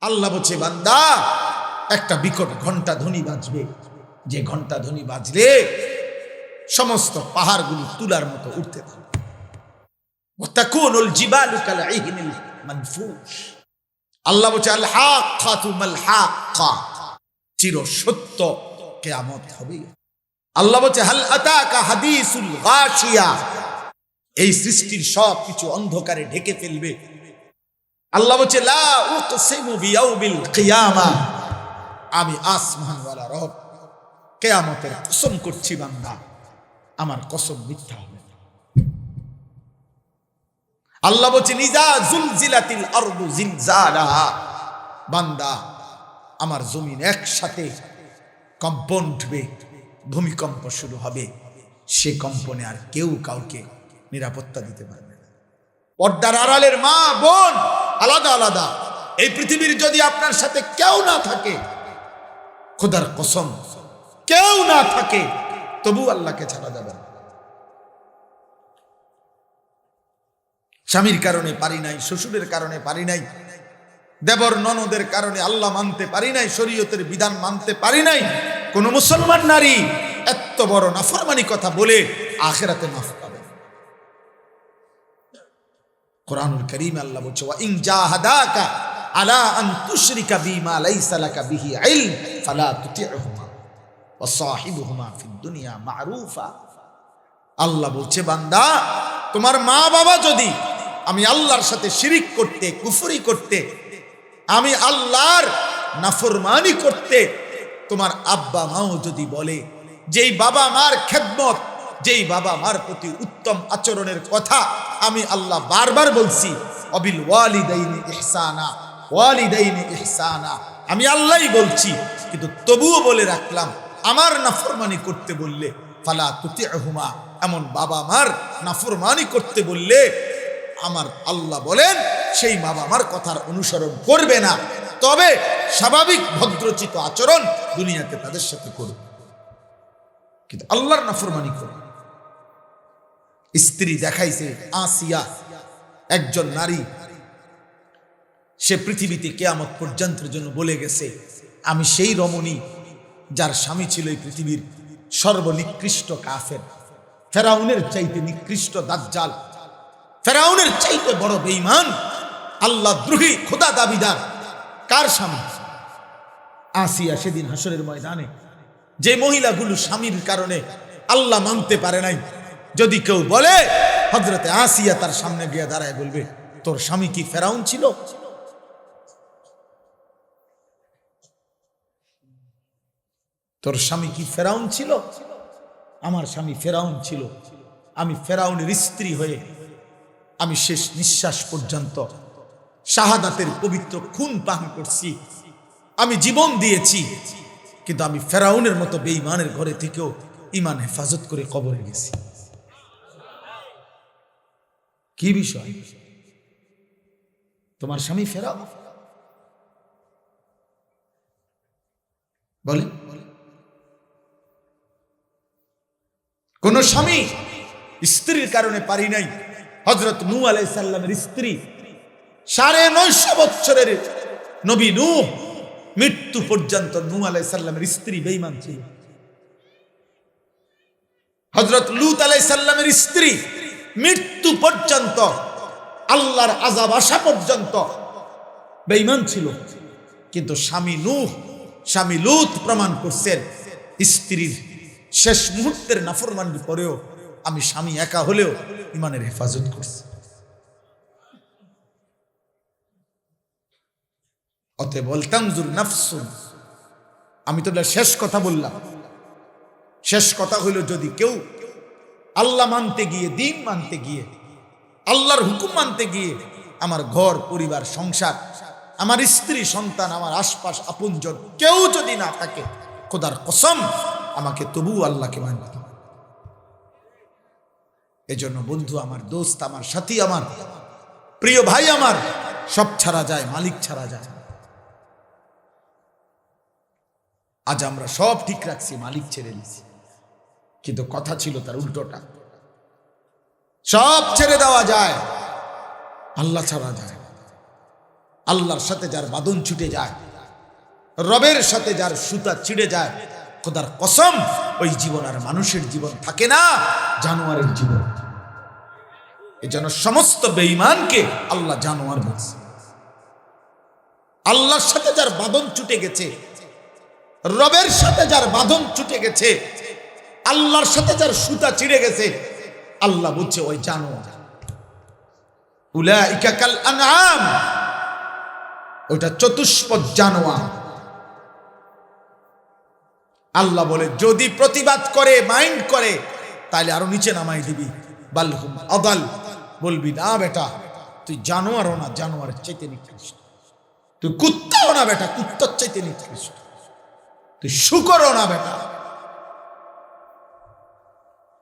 আল্লাহ বলছে, বান্দা একটা বিকট ঘন্টা ধ্বনি বাজবে, যে ঘন্টা ধ্বনি বাজলে সমস্ত পাহাড়গুলো তুলার মতো উঠতে থাকবে। ওয়াতাকুনুল জিবালু কালঈহিনিল মানফুশ। আল্লাহ বলছে, আল হাক্কাতু মাল হাক্কা, চির সত্য কিয়ামত হবে। আল্লাহ বলছে, হাল আতাকা হাদিসুল গাশিয়া, এই সৃষ্টির সব কিছু অন্ধকারে ঢেকে ফেলবে। আল্লাহ বলছে, লা উকসিমু বিয়াউমিল কিয়ামা, আমি আসমানওয়ালা রব কিয়ামতের কসম করছি বান্দা, আমার কসম মিথ্যা হবে না। আল্লাহ বলছে, নিজা জুলজিলাতিল আরদু জিলজালাহা, বান্দা আমার জমিন একসাথে কম্পন উঠবে, ভূমিকম্প শুরু হবে। সে কম্পনে আর কেউ কাউকে নিরাপত্তা দিতে পারবে না। পর্দার আড়ালের মা বোন আলাদা আলাদা, এই পৃথিবীর যদি আপনার সাথে কেউ না থাকে, খোদার কসম কেউ না থাকে, তবু আল্লাহকে ছাড়া যাবে না। স্বামীর কারণে পারি নাই, শ্বশুরের কারণে পারি নাই, দেবর ননদের কারণে আল্লাহ মানতে পারি নাই, শরীয়তের বিধান মানতে পারি নাই, কোন মুসলমান নারী এত বড় নাফরমানি কথা বলে আখিরাতে মাফ পাবে। কোরআনুল কারীম আল্লাহ বলছে, ওয়া ইন জাহাদাকা আলা আন তুশরিকা বিমা লাইসা লাকা বিহি ইলম ফালা তুতি'হুমা ওয়া সাহিবুহুমা ফিদ দুনিয়া মা'রুফা। আল্লাহ বলছে, বান্দা তোমার মা বাবা যদি আমি আল্লাহর সাথে শিরিক করতে, কুফরি করতে, আমি আল্লাহর নাফরমানি করতে, তোমার আব্বা মাও যদি বলে, যেই বাবা মার খেদমত, যেই বাবা মার প্রতি উত্তম আচরণের কথা আমি আল্লাহ বারবার বলছি, অবিল ওয়ালিদাইনি ইহসানা, ওয়ালিদাইনি ইহসানা, আমি আল্লাহই বলছি, কিন্তু তবুও বলে রাখলাম, আমার নাফরমানি করতে বললে ফালা তুতি'হুমা, এমন বাবা মার নাফরমানি করতে বললে আমার আল্লাহ বলেন সেই বাবা মার কথার অনুসরণ করবে না, তবে স্বাভাবিক ভদ্রচিত আচরণ দুনিয়াতে তাদের সাথে করবে, কিন্তু আল্লাহর নাফরমানি করবে। স্ত্রী দেখাইছে আসিয়া, একজন নারী, সে পৃথিবীতে কিয়ামত পর্যন্তের জন্য বলে গেছে, আমি সেই রমণী যার স্বামী ছিল এই পৃথিবীর সর্বনিকৃষ্ট কাফের, ফেরাউনের চাইতে নিকৃষ্ট দাজ্জাল, ফেরাউনের চাইতে বড় বেঈমান, আল্লাহ দ্রোহী, খোদা দাবিদার। কার স্বামী? আসিয়া। সেদিন হাসরের ময়দানে যে মহিলাগুলো স্বামীর কারণে আল্লাহ মানতে পারে নাই, যদি কেউ বলে, হযরতে আসিয়া তার সামনে গিয়ে দাঁড়ায় বলবে, তোর স্বামী কি ফেরাউন ছিল? তোর স্বামী কি ফেরাউন ছিল? আমার স্বামী ফেরাউন ছিল। আমি ফেরাউনের স্ত্রী হয়ে আমি শেষ নিঃশ্বাস পর্যন্ত শাহাদাতের পবিত্র খুন পান করছি, আমি জীবন দিয়েছি, কিন্তু আমি ফেরাউনের মতো বেঈমানের ঘরে থেকেও ঈমান হেফাজত করে কবরে গেছি। কি বিষয়? তোমার স্বামী ফেরাউন বলে? কোন স্বামী স্ত্রীর কারণে পারি নাই। হযরত নূহ আলাইহিস সালামের স্ত্রী 950 বছরের নবী নূহ, মৃত্যু পর্যন্ত নূহ আলাইহিস সালামের স্ত্রী বেঈমান ছিল। হযরত লূত আলাইহিস সালামের স্ত্রী মৃত্যু পর্যন্ত, আল্লাহর আযাব আসা পর্যন্ত বেঈমান ছিল, কিন্তু স্বামী নূহ, স্বামী লূত প্রমাণ করছেন, স্ত্রীর শেষ মুহূর্তের নাফরমানির পরেও আমি স্বামী একা হলেও ঈমানের হেফাজত করছি। অতএব বলতামজুর নাফসুন, আমি তো শেষ কথা বললাম। শেষ কথা হইল, যদি কেউ আল্লাহ মানতে গিয়ে, দিন মানতে গিয়ে, আল্লাহর হুকুম মানতে গিয়ে আমার ঘর পরিবার সংসার, আমার স্ত্রী সন্তান, আমার আশপাশ আপনজন কেউ যদি না থাকে, খোদার কসম আমাকে তবু আল্লাহকে মানতে হবে। এজন্য বন্ধু আমার, দোস্ত আমার, সাথী আমার, প্রিয় ভাই আমার, সব ছাড়া যায়, মালিক ছাড়া যায়। আজ আমরা সব ঠিক রাখছি, মালিক ছেড়ে দিছি, কিন্তু কথা ছিল তার উল্টোটা। সব ছেড়ে দেওয়া যায়, আল্লাহ ছাড়া যায়। আল্লাহর সাথে যার বাঁধন ছুটে যায়, রবের সাথে যার সুতা ছিঁড়ে যায়, খোদার কসম ওই জীবন আর মানুষের জীবন থাকে না, জানোয়ারের জীবন। এজন্য সমস্ত বেঈমানকে আল্লাহ জানোয়ার বলছে। আল্লাহর সাথে যার বাঁধন ছুটে গেছে, রবের সাথে যার বাঁধন ছুটে গেছে, আল্লাহর সাথে যার সুতা ছিঁড়ে গেছে, আল্লাহ বলছে ওই জানোয়ার। উলাইকা কাল আনআম, ওইটা চতুষ্পদ জানোয়ার। আল্লাহ বলে যদি প্রতিবাদ করে, মাইন্ড করে, তাহলে আরো নিচে নামাই দিবি। বালহুম আদাল, বলবি না বেটা তুই জানোয়ারও না, জানোয়ারের চাইতে নিকৃষ্ট। তুই কুত্তাও না বেটা, কুত্তার চাইতে নিকৃষ্ট। তুই শুকরও না বেটা,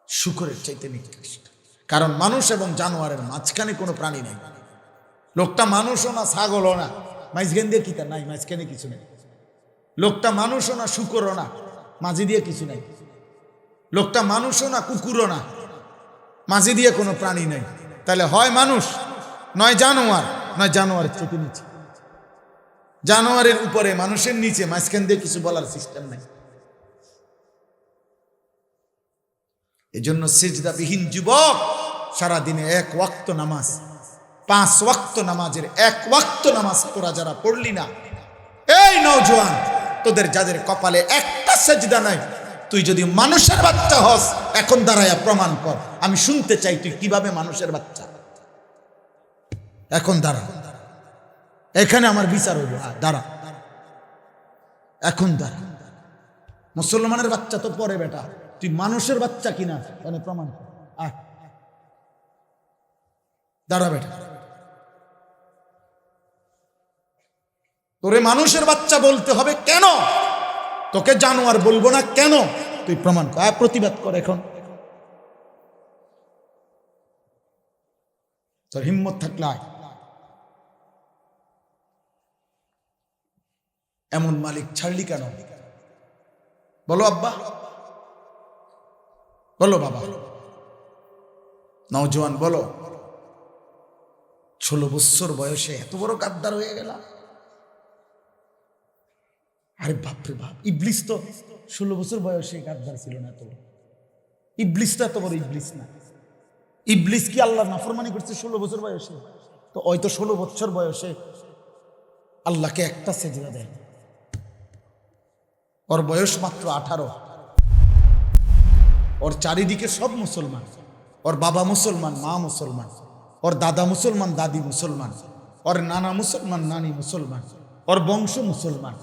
শুকরের চাইতে নিকৃষ্ট। কারণ মানুষ এবং জানোয়ারের মাঝখানে কোনো প্রাণী নেই। লোকটা মানুষও না, ছাগলও না, মাঝখান দিয়ে কিতা নাই, মাঝখানে কিছু নেই। লোকটা মানুষও না, শুকরও না, মাঝে দিয়ে কিছু নেই। লোকটা মানুষও না, কুকুরও না, মাঝে দিয়ে কোনো প্রাণী নেই। তাহলে হয় মানুষ, নয় জানোয়ার, নয় জানোয়ারের চেপে নিচে। জানোয়ারের উপরে, মানুষের নিচে, মাঝখান দিয়ে কিছু বলার সিস্টেম নাই। এজন্য সিজদাবিহীন যুবক সারাদিনে এক ওয়াক্ত নামাজ, 5 ওয়াক্ত নামাজের 1 ওয়াক্ত নামাজ তোরা যারা পড়লি না, এই নওজোয়ান, তোদের যাদের কপালে একটা সেজদা নাই, তুই যদি মানুষের বাচ্চা হস, এখন দাঁড়ায়া প্রমাণ কর। আমি শুনতে চাই তুই কিভাবে মানুষের বাচ্চা। এখন দাঁড়া, এখানে আমার বিচার হইব। দাঁড়া, এখন দাঁড়া। মুসলমানের বাচ্চা তো পরে বেটা, তুই মানুষের বাচ্চা কিনা এখানে প্রমাণ কর। দাঁড়া বেটা, তোরে মানুষের বাচ্চা বলতে হবে কেন? তোকে জানোয়ার বলবো না কেন? তুই প্রমাণ কর, প্রতিবাদ কর। এখন তোর হিম্মত থাকলে আয়। এমন মালিক ছাড়লি কেন? বলো আব্বা, বলো বাবা, নওজোয়ান বলো, 16 বছর বয়সে এত বড় গাদ্দার হয়ে গেল। আরে বাপরে বাপ, ইবলিস তো 16 বছর বয়সে গাদ্দার ছিল না। তো ইবলিস তো এত বড় ইবলিস না। ইবলিস কি আল্লাহর নাফরমানি করছে 16 বছর বয়সে? তো ওই তো 16 বছর বয়সে আল্লাহকে একটা সেজদা দেয়। ওর বয়স মাত্র 18। ওর চারিদিকে সব মুসলমান। ওর বাবা মুসলমান, মা মুসলমান, ওর দাদা মুসলমান, দাদি মুসলমান, ওর নানা মুসলমান, নানি মুসলমান, ওর বংশ মুসলমান,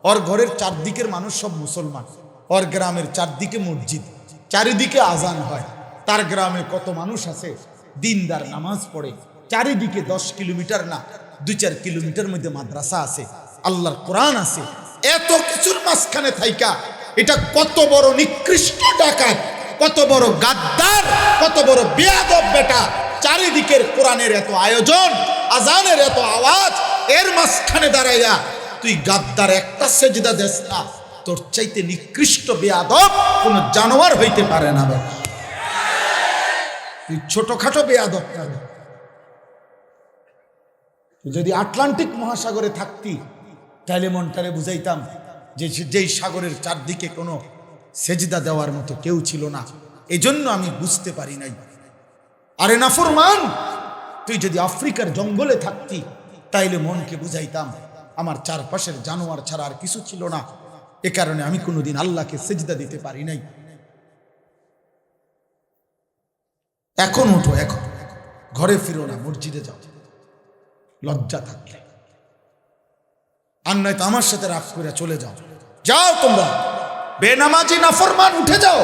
ওর ঘরের চারদিকের মানুষ সব মুসলমান, ওর গ্রামের চারদিকে মসজিদ, চারিদিকে আজান হয়। তার গ্রামে কত মানুষ আছে দিনদার, নামাজ পড়ে। চারিদিকে 10 কিলোমিটার না, 2-4 কিলোমিটার মধ্যে মাদ্রাসা আছে, আল্লাহর কোরআন আছে। এত কিছুর মাঝখানে থাইকা এটা কত বড় নিকৃষ্ট ডাকাত, কত বড় গাদ্দার, কত বড় বেয়াদব বেটা। চারিদিকের কোরআনের এত আয়োজন, আজানের এত আওয়াজ, এর মাঝখানে দাঁড়াইয়া তুই গাদ্দার একটা সেজদা দেস না। তোর চাইতে নিকৃষ্ট বেয়াদব কোন জানোয়ার হইতে পারে না বেটা। তুই ছোটখাটো বেয়াদব না। যদি আটলান্টিক মহাসাগরে থাকতি তাহলে মনটারে বুঝাইতাম যে যেই সাগরের চারদিকে কোনো সেজদা দেওয়ার মতো কেউ ছিল না, এজন্য আমি বুঝতে পারি নাই। আরে নাফরমান, তুই যদি আফ্রিকার জঙ্গলে থাকতি তাইলে মনকে বুঝাইতাম আমার চারপাশের জানোয়ার ছাড়া আর কিছু ছিল না, এ কারণে আমি কোনোদিন আল্লাহকে সেজদা দিতে পারি নাই। এখন উঠো, এখন ঘরে ফিরো না, মসজিদে যাও লজ্জা থাকলে। আর নয়তো আমার সাথে রাগ করে চলে যাও। যাও তোমরা বেনামাজি নাফরমান, উঠে যাও,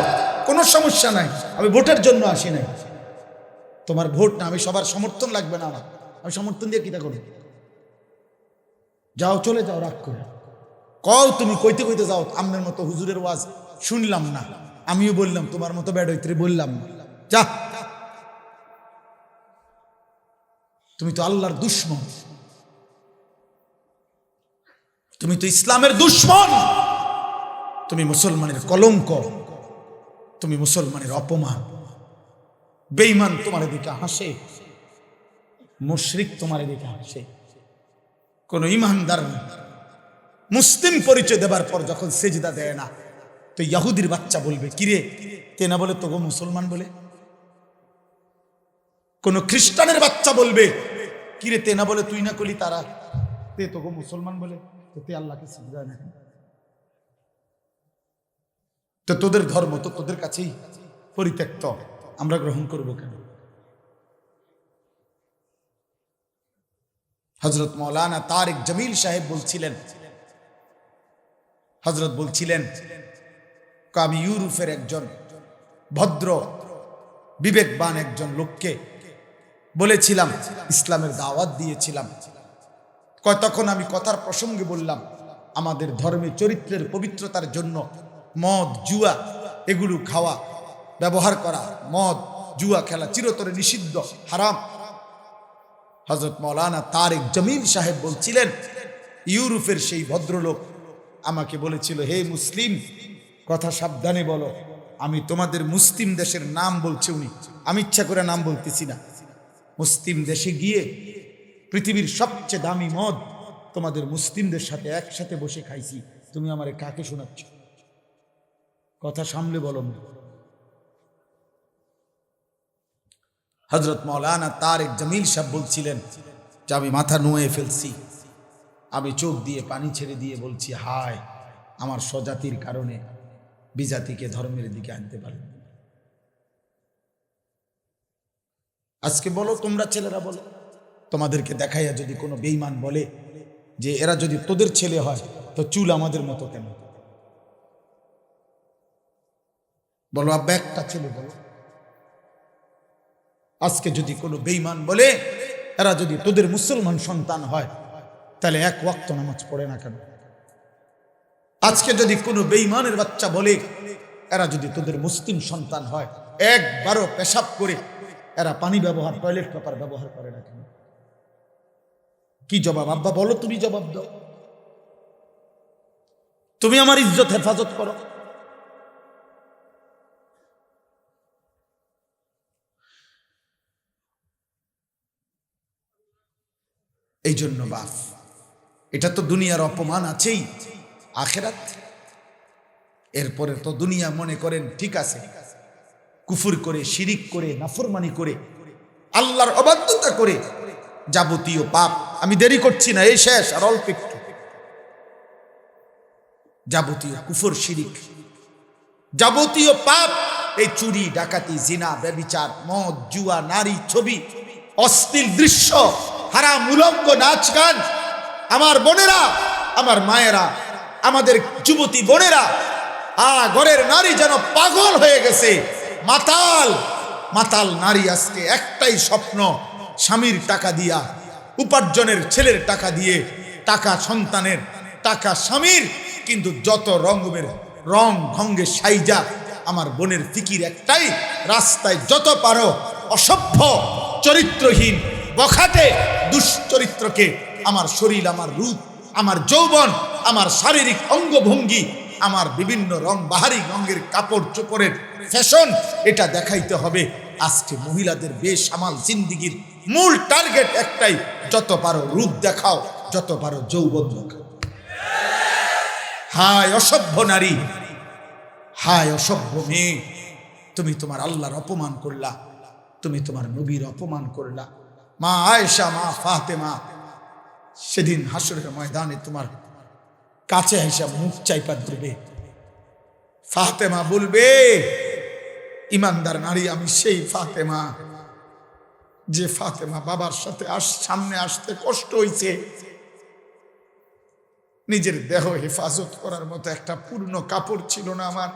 কোনো সমস্যা নাই। আমি ভোটের জন্য আসি নাই। তোমার ভোট না, আমি সবার সমর্থন লাগবে না আমার, আমি সমর্থন দিয়ে কিটা করবো? যাও, চলে যাও রাগ করে। কও তুমি কইতে কইতে যাও, আমনের মতো হুজুরের ওয়াজ শুনলাম না, আমিও বললাম তোমার মতো বেড়াইতে বললাম না। যা, তুমি তো আল্লাহর দুশমন, তুমি তো ইসলামের দুশমন, তুমি মুসলমানের কলঙ্ক, তুমি মুসলমানের অপমান। বেঈমান তোমার দিকে হাসে, মুশরিক তোমার দিকে হাসে। কোন ইমানদার মুসলিম পরিচয় দেবার পর যখন সেজদা দেয় না, তো ইহুদির বাচ্চা বলবে কিরে তে না বলে তোগো মুসলমান বলে। কোন খ্রিস্টানের বাচ্চা বলবে কিরে তে না বলে তুই না করলি তারা, তে তোগো মুসলমান বলে, তো তে আল্লাহকে সেজদা দেয় না। তো তোদের ধর্ম তো তোদের কাছেই পরিত্যক্ত, আমরা গ্রহণ করব কেন? হযরত মাওলানা তারেক জমিল সাহেব বলছিলেন, হযরত বলছিলেন আমি ইউরোপের একজন ভদ্র বিবেকবান একজন লোককে বলেছিলাম, ইসলামের দাওয়াত দিয়েছিলাম। তখন আমি কথার প্রসঙ্গে বললাম আমাদের ধর্মে চরিত্রের পবিত্রতার জন্য মদ জুয়া এগুলো খাওয়া ব্যবহার করা, মদ জুয়া খেলা চিরতরে নিষিদ্ধ, হারাম। হযরত মাওলানা তারেক জমিল সাহেব বলছিলেন ইউরোপের সেই ভদ্রলোক আমাকে বলেছিল, হে মুসলিম, কথা সাবধানে বলো, আমি তোমাদের মুসলিম দেশের নাম বলছি উনি, আমি ইচ্ছা করে নাম বলতেছি না। মুসলিম দেশে গিয়ে পৃথিবীর সবচেয়ে দামি মদ তোমাদের মুসলিমদের সাথে একসাথে বসে খাইছি, তুমি আমারে কাকে শোনাচ্ছ? কথা সামলে বলো। হযরত মাওলানা তারেক জমিল সাহেব বলছিলেন যে আমি মাথা নুয়ে ফেলছি, আমি চোখ দিয়ে পানি ছেড়ে দিয়ে বলছি, হায় আমার স্বজাতির কারণে বিজাতিকে ধর্মের দিকে আনতে পারেন। আজকে বলো তোমরা ছেলেরা বলো, তোমাদেরকে দেখাইয়া যদি কোনো বেঈমান বলে যে এরা যদি তোদের ছেলে হয় তো চুল আমাদের মতো কেন? বলো আব্বা একটা ছেলে বলো। আজকে যদি কোনো বেঈমান বলে এরা যদি তোদের মুসলমান সন্তান হয় তাহলে এক ওয়াক্ত নামাজ পড়ে না কেন? আজকে যদি কোনো বেঈমানের বাচ্চা বলে এরা যদি তোদের মুসলিম সন্তান হয়, একবারও পেশাব করে এরা পানি ব্যবহার টয়লেট পেপার ব্যবহার করে না কেন? কি জবাব আব্বা বলো, তুমি জবাব দাও। তুমি আমার ইজ্জত হেফাজত করো। এই জন্য বাপ, এটা তো দুনিয়ার অপমান আছেই, আখেরাত এরপরে তো দুনিয়া মনে করেন ঠিক আছে, কুফর করে শিরিক করে নাফরমানি করে আল্লাহর অবাধ্যতা করে যাবতীয় পাপ, আমি দেরি করছি না, এই শেষ আর অল্প একটু, যাবতীয় কুফর শিরিক যাবতীয় পাপ, এই চুরি ডাকাতি জিনা ব্যভিচার মদ জুয়া নারী ছবি অশ্লীল দৃশ্য হারাম উলঙ্গ নাচ গান, আমার বোনেরা আমার মায়েরা আমাদের যুবতী বোনেরা ঘরের নারী যেন পাগল হয়ে গেছে, মাতাল মাতাল নারী। আজকে একটাই স্বপ্ন, স্বামীর টাকা দিয়া উপার্জনের ছেলের টাকা দিয়ে টাকা সন্তানের টাকা স্বামীর, কিন্তু যত রঙের রং ঢঙ্গে সাইজা আমার বোনের ফিকির একটাই, রাস্তায় যত পারো অসভ্য চরিত্রহীন বখাটে দুশ্চরিত্রকে, আমার শরীর আমার রূপ আমার যৌবন আমার শারীরিক অঙ্গভঙ্গি আমার বিভিন্ন রং বাহারি রঙের কাপড় চোপড়ের ফ্যাশন, এটা দেখাইতে হবে। আজকে মহিলাদের বেসামাল জিন্দিগির মূল টার্গেট একটাই, যত পারো রূপ দেখাও, যত পারো যৌবন দেখাও। হায় অসভ্য নারী, হায় অসভ্য মেয়ে, তুমি তোমার আল্লাহর অপমান করলা, তুমি তোমার নবীর অপমান করলা। মা আয়েশা মা ফাতেমা সেদিন হাসরের ময়দানে তোমার কাছে এসে মুখ চাইপা ধরবে, ফাতেমা বলবে ইমানদার নারী আমি সেই ফাতেমা যে ফাতেমা বাবার সাথে সামনে আসতে কষ্ট হইছে, নিজের দেহ হেফাজত করার মতো একটা পূর্ণ কাপড় ছিল না আমার,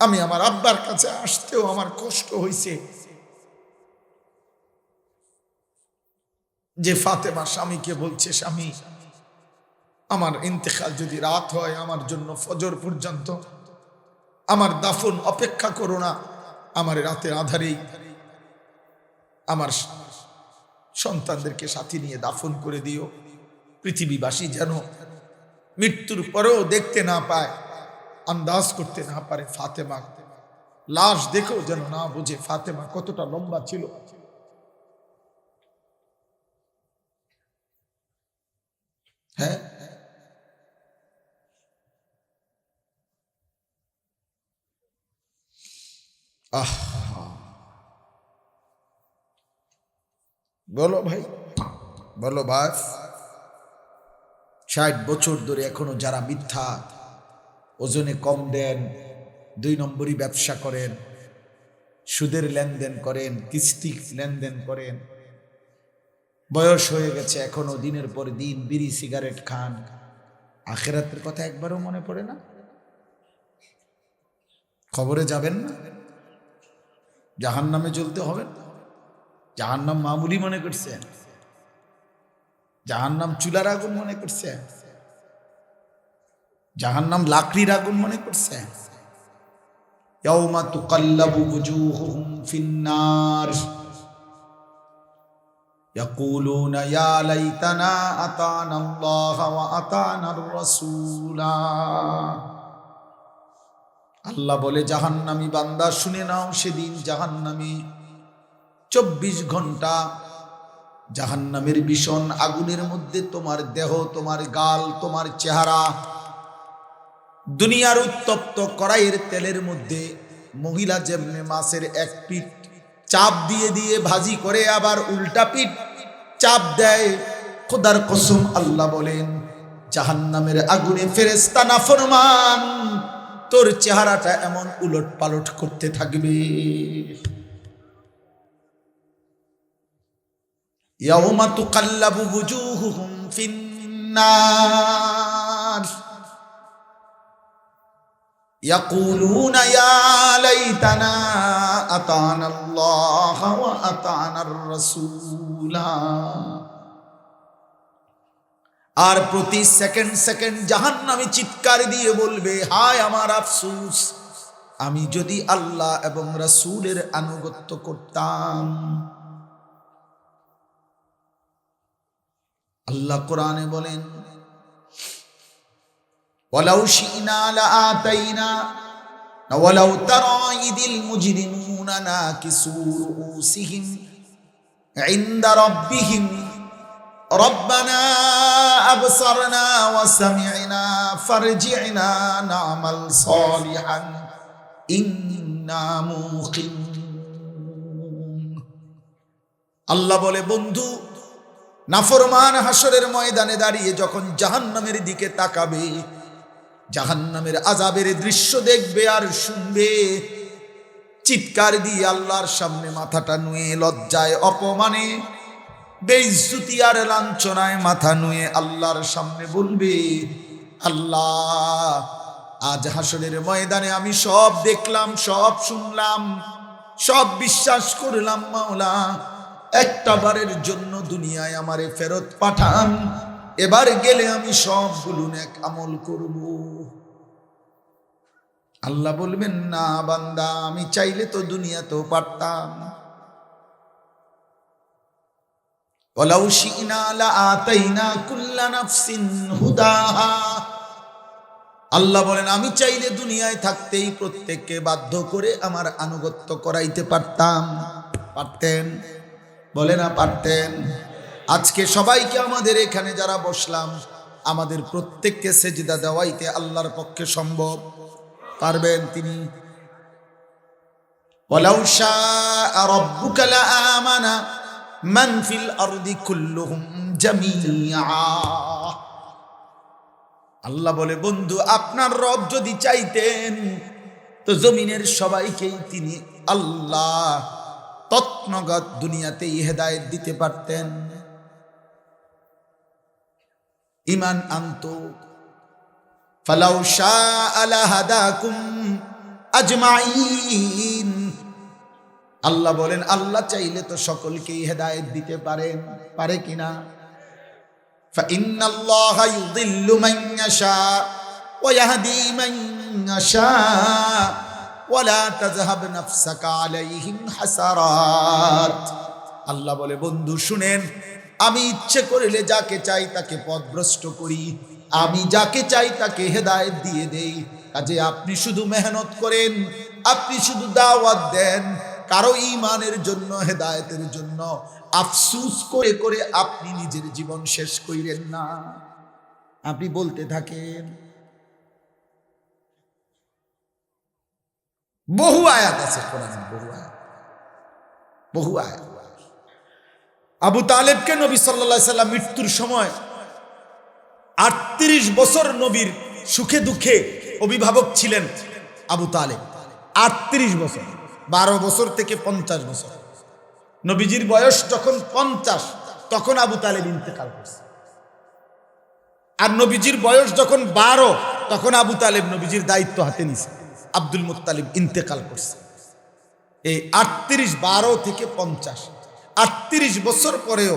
আমি আমার আব্বার কাছে আসতেও আমার কষ্ট হইছে। যে ফাতেমা স্বামীকে বলছে, স্বামী আমার ইন্তেকাল যদি রাত হয় আমার জন্য ফজর পর্যন্ত আমার দাফন অপেক্ষা করো না, আমার রাতের আধারেই আমার সন্তানদেরকে সাথে নিয়ে দাফন করে দিও। পৃথিবীবাসী যেন মৃত্যুর পরেও দেখতে না পায়, আন্দাজ করতে না পারে ফাতেমা, লাশ দেখেও যেন না বুঝে ফাতেমা কতটা লম্বা ছিল। হ্যাঁ, আহ, বলো ভাই, বলো ভাই। 60 বছর ধরে এখনো যারা মিথ্যা ওজনে কম দেন, 2 নম্বরই ব্যবসা করেন, সুদের লেনদেন করেন, কিস্তি লেনদেন করেন, বয়স হয়ে গেছে এখনো দিনের পর দিন বিড়ি সিগারেট খান, আখিরাতের কথা একবারও মনে পড়ে না? খবরে যাবেন না? জাহান্নামে জ্বলতে হবে না? জাহান্নাম মামুলি মনে করছেন? জাহান্নাম চুলার আগুন মনে করছেন? জাহান্নাম লাকড়ির আগুন মনে করছেন? ইয়াউমা তুকাল্লাবু ওয়ুজুহুহুম ফিন্নার ইয়াকুলুনা ইয়া লাইতানা আতানা আল্লাহ ওয়া আতানার রাসূলা। আল্লাহ বলে, জাহান্নামী বান্দা শুনে নাও, সেদিন জাহান্নামী 24 ঘন্টা জাহান্নামের ভীষণ আগুনের মধ্যে তোমার দেহ, তোমার গাল, তোমার চেহারা দুনিয়ার উত্তপ্ত কড়াইয়ের তেলের মধ্যে মহিলা যেমনে মাছের এক পিঠ চাপ দিয়ে দিয়ে ভাজি করে আবার উল্টা পিঠ চাপ দেয়, খোদার কসম আল্লাহ বলেন জাহান্নামের আগুনে ফেরেশতা নাফরমান তোর চেহারাটা এমন উলট পালট করতে থাকবে। ইয়াউমা তুকাল্লাবু ওয়ুজুহুহুম ফিন্নার ইয়াকুলুনা ইয়া লাইতানা আতানা আল্লাহ ওয়া আতানার রাসূলা। আর প্রতি সেকেন্ড সেকেন্ড জাহান্নামী চিৎকার দিয়ে বলবে, হায় আমার আফসোস, আমি যদি আল্লাহ এবং রাসূলের আনুগত্য করতাম। আল্লাহ কোরআনে বলেন, ওয়ালাউ শি'না লাআতাইনা ওয়ালাউ তারা ইদিল মুজরিমুনা নাকিসু রুউসিহিম ইনদা রাব্বিহিম রব্বানা আবসারনা ওয়া সামি'না ফারজি'না না'মাল সালিহান ইন্না মুকিনুন। আল্লাহ বলে, বন্ধু নাফরমান হাসরের ময়দানে দাঁড়িয়ে যখন জাহান্নামের দিকে তাকাবে, জাহান্নামের আযাবের দৃশ্য দেখবে আর শুনবে, চিৎকার দিয়ে আল্লাহর সামনে মাথাটা নুয়ে লজ্জায় অপমানে বেইজ্জতি আর লাঞ্ছনায় মাথা নুয়ে আল্লাহর সামনে বলবে, আল্লাহ আজ হাসরের ময়দানে আমি সব দেখলাম, সব শুনলাম, সব বিশ্বাস করলাম, মাওলা একটা বারের জন্য দুনিয়ায় আমারে ফেরত পাঠান, এবার গেলে আমি সবগুলো নেক আমল করব। আল্লাহ বলবেন, না বান্দা, আমি চাইলে তো দুনিয়াতেও পারতাম। ওয়ালাউ শি'না লাআতাইনা কুল্লা নাফসিন হুদাহা। আল্লাহ বলেন, আমি চাইলে দুনিয়ায় থাকতেই প্রত্যেককে বাধ্য করে আমার আনুগত্য করাইতে পারতাম। পারতেন? বলে না পারতেন? আজকে সবাইকে আমাদের এখানে যারা বসলাম, আমাদের প্রত্যেককে সেজদা দেওয়াইতে আল্লাহর পক্ষে সম্ভব? পারবেন তিনি? ওয়ালাউ শাআ রাব্বুকা লাআমানা মান ফিল আরদি কুল্লুহুম জামিআ। আল্লাহ বলে, বন্ধু আপনার রব যদি চাইতেন তো জমিনের সবাইকেই তিনি আল্লাহ তৎনগত দুনিয়াতেই হেদায়েত দিতে পারতেন। ঈমান আনতো। ফালাউ শাআ লাহাদাকুম আজমাইন। আল্লাহ বলেন, আল্লাহ চাইলে তো সকলকেই হেদায়েত দিতে পারেন। পারে কিনা? ফাইন্নাল্লাহা ইউযিল্লু মান ইয়াশা ওয়া ইয়াহদি মান ইয়াশা ওয়ালা তাযহাব নাফসাকা আলাইহিম হাসারাত। আল্লাহ বলে, বন্ধু শুনেন, আমি ইচ্ছে করলে যাকে চাই তাকে পথভ্রষ্ট করি, আমি যাকে চাই তাকে হেদায়েত দিয়ে দেই। কাজে আপনি শুধু মেহনত করেন, আপনি শুধু দাওয়াত দেন, কারো ঈমানের জন্য, হেদায়েতের জন্য আফসোস করে করে আপনি নিজের জীবন শেষ কইরেন না। আপনি বলতে থাকেন। বহু আয়াত আছে কোরআনে, বহু আয়াত। আবু তালেবকে নবী সাল্লাল্লাহু আলাইহি সাল্লাম মৃত্যুর সময় 38 বছর নবীর সুখে দুঃখে অভিভাবক ছিলেন আবু তালেব। 38 বছর, 12 বছর থেকে 50 বছর। নবীজির বয়স যখন 50 তখন আবু তালেব ইন্তেকাল করছে। আর নবীজির বয়স যখন 12 তখন আবু তালেব নবীজির দায়িত্ব হাতে নিছে। আব্দুল মুত্তালিব ইন্তেকাল করছে। এই 38, 12 থেকে 50, 38 বছর পরেও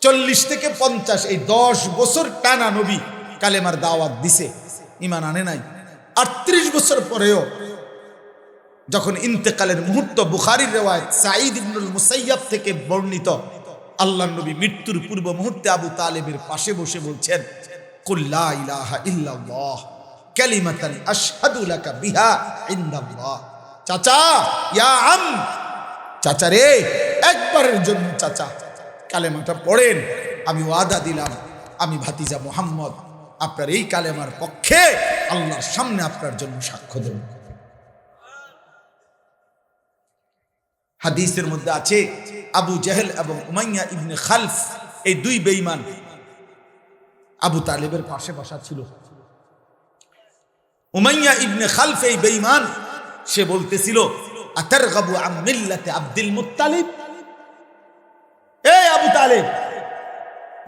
40 থেকে 50, এই 10 বছর টানা নবী কালেমার দাওয়াত দিছে, ঈমান আনে নাই। 38 বছর পরেও যখন ইন্তেকালের মুহূর্ত, বুখারীর রিওয়ায়াত সাঈদ ইবনুল মুসাইয়াব থেকে বর্ণিত, আল্লাহর নবী মৃত্যুর পূর্ব মুহূর্তে আবু তালেবের পাশে বসে বলছেন, কুল লা ইলাহা ইল্লাল্লাহ কালিমাতান আশহাদু লাকা বিহা ইনদাল্লাহ। চাচা, ইয়া আম, চাচা রে, একবারের জন্য চাচা কালেমাটা পড়েন। আমি ওয়াদা দিলাম, আমি ভাতিজা মুহাম্মদ আপনার এই কালেমার পক্ষে আল্লাহর সামনে আপনার জন্য সাক্ষ্য দেব। হাদিসের মধ্যে আছে আবু জেহেল এবং উমাইয়া ইবনে খালফ, এই দুই বেঈমান আবু তালেবের পাশে বসা ছিল। উমাইয়া ইবনে খালফ এই বেঈমান, সে বলতেছিল, আতারগাবু আন মিল্লাতে আব্দুল মুত্তালিব। এই আবু তালেব,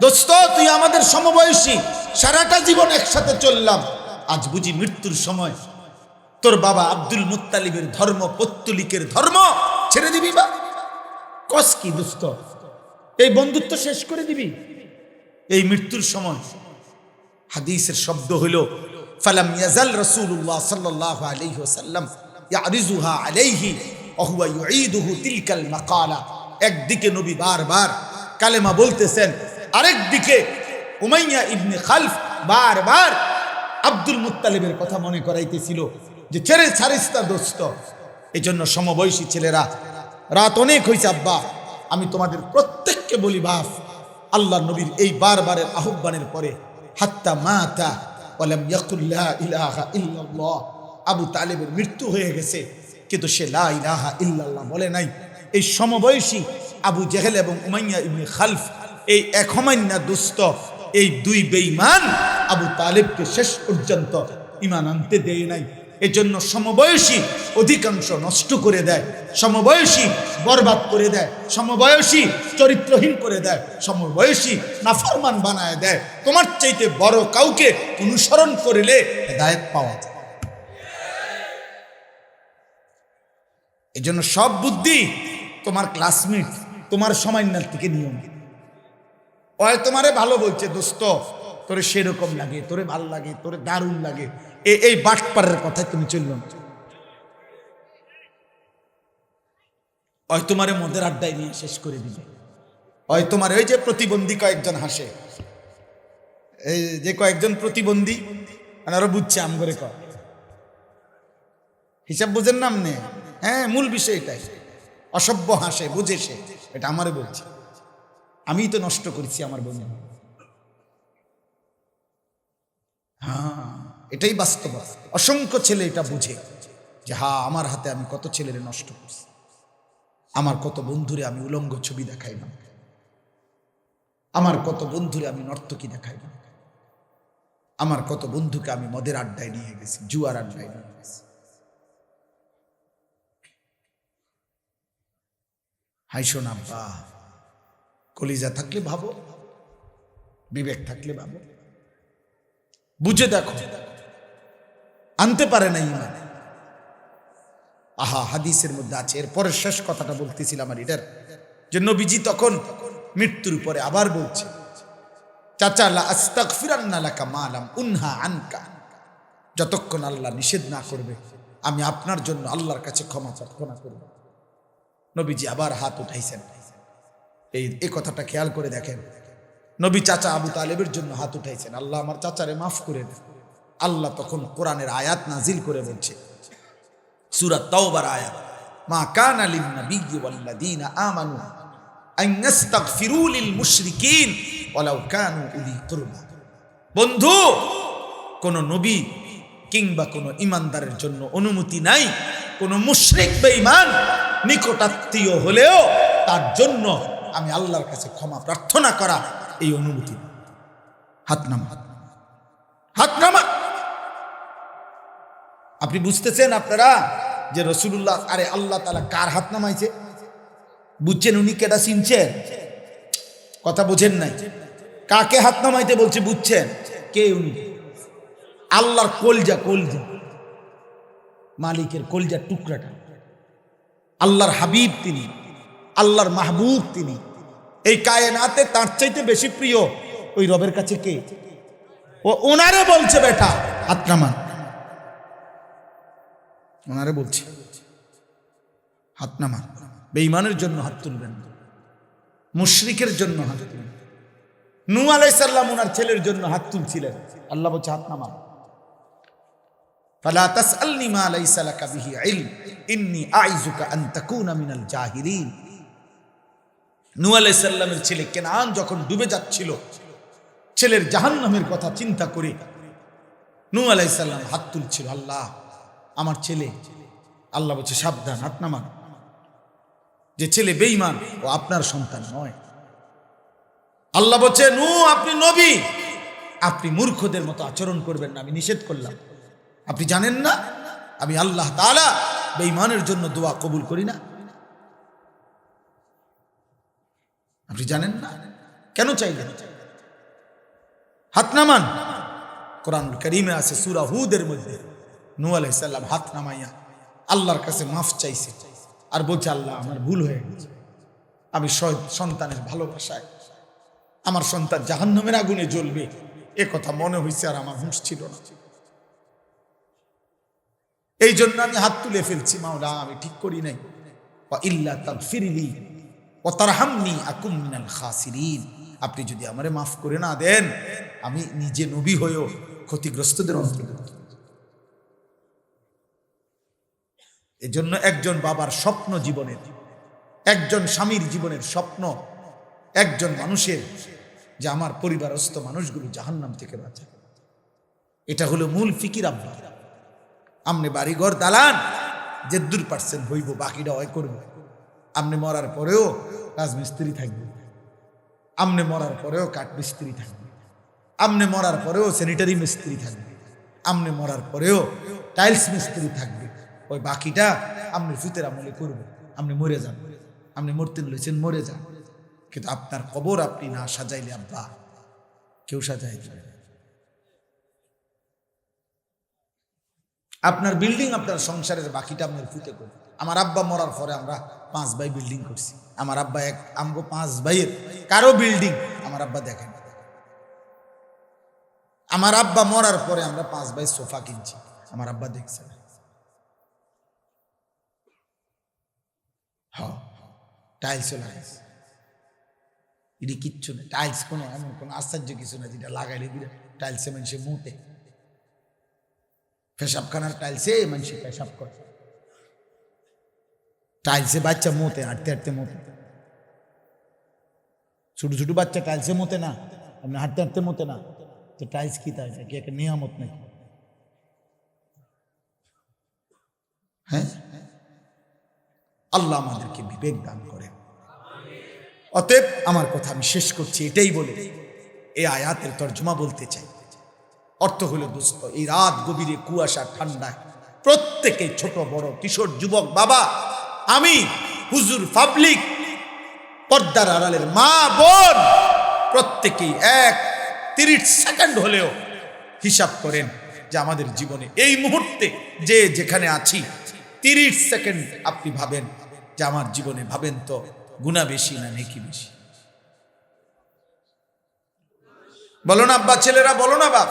দোস্ত, তুই আমাদের সমবয়সী, সারাটা জীবন একসাথে চললাম, আজ বুঝি মৃত্যুর সময় তোর বাবা আব্দুল মুত্তালিবের ধর্ম, পত্তলিকের ধর্ম ছেড়ে দিবি? বা কস কি দোস্ত, এই বন্ধুত্ব শেষ করে দিবি এই মৃত্যুর সময়? হাদিসের শব্দ হইল, ফালাম ইয়াজাল রাসূলুল্লাহ সাল্লাল্লাহু আলাইহি ওয়াসাল্লাম ইয়ারিজুহা আলাইহি ওয়া হুয়া ইউঈদুহু তিলকাল মাকালা। একদিকে নবী বারবার কালেমা বলতেছেন, আরেকদিকে উমাইয়া ইবনে খালফ বারবার আব্দুল মুত্তালিবের কথা মনে করাইতেছিল যে ছেড়ে ছাড়িস না দোস্ত। এই জন্য সমবয়সী ছেলেরা, রাত অনেক হয়েছে আব্বা, আমি তোমাদের প্রত্যেককে বলি, বাপ, আল্লাহ নবীর এই বারবারের আহ্বানের পরে হাত্তা মাতা ওয়ালাম ইয়াকুল লা ইলাহা ইল্লাল্লাহ, আবু তালেবের মৃত্যু হয়ে গেছে কিন্তু সে লা ইলাহা ইল্লাল্লাহ বলে নাই। এই সমবয়সী আবু জেহেল এবং উমাইয়া ইবনে খালফ, এই একমান্য দুষ্ট, এই দুই বেঈমান আবু তালেবকে শেষ পর্যন্ত ঈমান আনতে দেয় নাই। এই জন্য সমবয়সী অধিকাংশ নষ্ট করে দেয়, সমবয়সী বরবাদ করে দেয়, সমবয়সী চরিত্রহীন করে দেয়, সমবয়সী নাফরমান বানায় দেয়। তোমার চাইতে বড় কাউকে অনুসরণ করলে হেদায়েত পাওয়া যায়। এই জন্য সব বুদ্ধি তোমার ক্লাসমেট, তোমার সমান্যার থেকে নিয়ম। ওই তোমারে ভালো বলছে, দোস্ত তোরে সেরকম লাগে, তোরে ভাল লাগে, তোরে দারুণ লাগে, এই বাটপারের কথায় তুমি চলল না। ওই তোমারে মদের আড্ডায় নিয়ে শেষ করে দিবে। ওই তোমার ওই যে প্রতিবন্ধী কয়েকজন হাসে, এই যে কয়েকজন প্রতিবন্ধী, আরো বুঝছে আম করে কয় হিসাব বুঝেন নাম নে। হ্যাঁ, মূল বিষয় এটাই, অসভ্য হাসে, বুঝে সে, এটা আমারে বলছে, আমি তো নষ্ট করেছি আমার বন্ধু। হ্যাঁ, এটাই বাস্তব। অসংখ্য ছেলে এটা বুঝে যে হ্যাঁ, আমার হাতে আমি কত ছেলেরে নষ্ট করছি, আমার কত বন্ধুরে আমি উলঙ্গ ছবি দেখাইলাম, আমার কত বন্ধুরে আমি নর্তকী দেখাইলাম, আমার কত বন্ধুকে আমি মদের আড্ডায় নিয়ে গেছি, জুয়ার আড্ডায় নিয়ে গেছি। হাইশো না বা, কলিজা থাকলে ভাবো, বিবেক থাকলে ভাবো, বুঝে দেখো। আনতে পারে না ঈমান। আহা, হাদিসের মধ্যে আছে। এরপরের শেষ কথাটা বলতেছিলাম আর এটার যে নবীজি তখন মৃত্যুর পরে আবার বলছে, চাচা লা আস্তাগফিরান্না লাকা মা লাম উনহা আনকা, যতক্ষণ আল্লাহ নিষেধ না করবে আমি আপনার জন্য আল্লাহর কাছে ক্ষমা প্রার্থনা করব। নবীজি আবার হাত উঠাইছেন। এই কথাটা খেয়াল করে দেখেন, নবী চাচা আবু তালেবের জন্য হাত উঠাইছেন, আল্লাহ আমার চাচারে মাফ করে দেন। আল্লাহ তখন কোরআনের আয়াত নাজিল করে বলছে, সূরা তাওবার আয়াত, মা কানা লিন নাবিয়্যি ওয়াল্লাযীনা আমানু আন ইস্তাগফিরু লিল মুশরিকিন ওয়ালাউ কানু উলি কুরবা। বন্ধু, কোন নবী কিংবা কোন ইমানদারের জন্য অনুমতি নাই কোন মুশরিক বেঈমান নিকটাত্মীয় হলেও তার জন্য আমি আল্লাহর কাছে ক্ষমা প্রার্থনা করা, এই অনুমতি। হাত নামা, হাত নামা। আপনি বুঝতেছেন আপনারা যে রাসূলুল্লাহ, আরে আল্লাহ তাআলা কার হাত নামাইছে? বুঝছেন উনি কেডা? চিনছেন? কথা বুঝেন নাই? কাকে হাত নামাইতে বলছে বুঝছেন? কে উনি? আল্লাহর কলজা, কলজা, মালিকের কলজার টুকরাটা, আল্লাহর হাবিব তিনি, আল্লাহর মাহবুব তিনি। এই কায়নাতে তার চাইতে বেশি প্রিয় ওই রবের কাছে কে? ও ওনারে বলছে বেটা হাত নামান, ওনারে বলছে হাত নামান। বেঈমানের জন্য হাত তুলবেন, মুশরিকের জন্য হাত তুলবেন। নূহ আলাইহিস সালাম ওনার ছেলের জন্য হাত তুলছিলেন, আল্লাহ বলছে হাত নামান। ফালা তাসআলনি মা লাইসা লাকা বিহি ইলম ইন্নী আইযুকা আন তাকুনা মিনাল জাহিলিন। নূহ আলাইহিস সালামের ছেলে কেনান যখন ডুবে যাচ্ছিল, ছেলের জাহান্নামের কথা চিন্তা করে নূহ আলাইহিস সালাম হাত তুলছিল, আল্লাহ আমার ছেলে। আল্লাহ বলছে সাবধান, হাত নামান। যে ছেলে বেঈমান ও আপনার সন্তান নয়। আল্লাহ বলছে নূহ আপনি নবী, আপনি মূর্খদের মতো আচরণ করবেন না, আমি নিষেধ করলাম। আপনি জানেন না আমি আল্লাহ তাআলা বেঈমানের জন্য দোয়া কবুল করি না? আপনি জানেন না? কেন চাইলেন? হাত নামান। কোরআনুল কারীমে আছে সূরা হুদের মধ্যে নূহ আলাইহিস সালাম হাত নামাইয়া আল্লাহর কাছে মাফ চাইছে আর বলছে আল্লাহ আমার ভুল হয়ে গেছে, আমি সন্তানের ভালোবাসায় আমার সন্তান জাহান্নামের আগুনে জ্বলবে এ কথা মনে হয়েছে আর আমার হুঁশ ছিল না, এই জন্য আমি হাত তুলে ফেলছি। মাওলা আমি ঠিক করি নাই। ওয়া ইল্লা তাগফিরলি ওয়া তারহামনি আকুম মিনাল খাসিরিন। আপনি যদি আমারে মাফ করে না দেন আমি নিজে নবী হয়েও ক্ষতিগ্রস্তদের অন্তর্ভুক্ত। এজন্য একজন বাবার স্বপ্ন জীবনের, একজন স্বামীর জীবনের স্বপ্ন, একজন মানুষের যে আমার পরিবারস্থ মানুষগুলো জাহান্নাম থেকে বাঁচায়, এটা হলো মূল ফিকির। আব্বা আমনে বাড়িঘর দালান যেদুর পারছেন হইব, বাকিটা হয় করবো। আমনে মরার পরেও রাজমিস্ত্রি থাকবে, আমনে মরার পরেও কাঠ মিস্ত্রি থাকবে, আমনে মরার পরেও স্যানিটারি মিস্ত্রি থাকবে, আমনে মরার পরেও টাইলস মিস্ত্রি থাকবে। ওই বাকিটা আপনি ফুতের আমলে করবো। আপনি মরে যান, আপনি মরতে লইছেন মরে যান, কিন্তু আপনার কবর আপনি না সাজাইলে আব্বা কেউ সাজাই দেবে। আপনার বিল্ডিং, আপনার সংসারের বাকিটা আপনার ফুতে করবে। আমার আব্বা মরার পরে আমরা 5 ভাই বিল্ডিং করছি। আমার আব্বা আমগো 5 ভাইয়ের কারো বিল্ডিং আমার আব্বা দেখেন। আমার আব্বা মরার পরে আমরা 5 ভাই সোফা কিনছি, আমার আব্বা দেখছে না। টাইলসও লাগাইছে, এটি কিচ্ছু নেই। টাইলস কোনো এমন কোনো আশ্চর্য কিছু না যেটা লাগাইলে দিলে টাইলসে মানুষে মুতে। পেশাবখানার টাইলসে মানুষে পেশাব করে, টাইলসে বাচ্চা মতে, হাঁটতে হাঁটতে মতে। ছোট ছোট বাচ্চা টাইলসে মতে না, আপনি হাঁটতে হাঁটতে মতে না, তো টাইলস কি তাই কি একটা নিয়ামত নাকি? হ্যাঁ, আল্লাহ আমাদেরকে বিবেক দান করেন। অতএব আমার কথা আমি শেষ করছি এটাই বলে, এই আয়াতের তর্জমা বলতে চাই। অর্থ হলো দোস্ত, এই রাত গভীরে কুয়াশা ঠান্ডায় প্রত্যেকে ছোট বড় কিশোর যুবক বাবা, আমি হুজুর পাবলিক পর্দার আড়ালের মা বোন প্রত্যেকেই 30 সেকেন্ড হলেও হিসাব করেন যে আমাদের জীবনে এই মুহূর্তে যে যেখানে আছি 30 সেকেন্ড আপনি ভাবেন যে আমার জীবনে, ভাবেন তো গুনাহ বেশি না নেকি বেশি? বলো না আব্বা, ছেলেরা বলো না বাপ।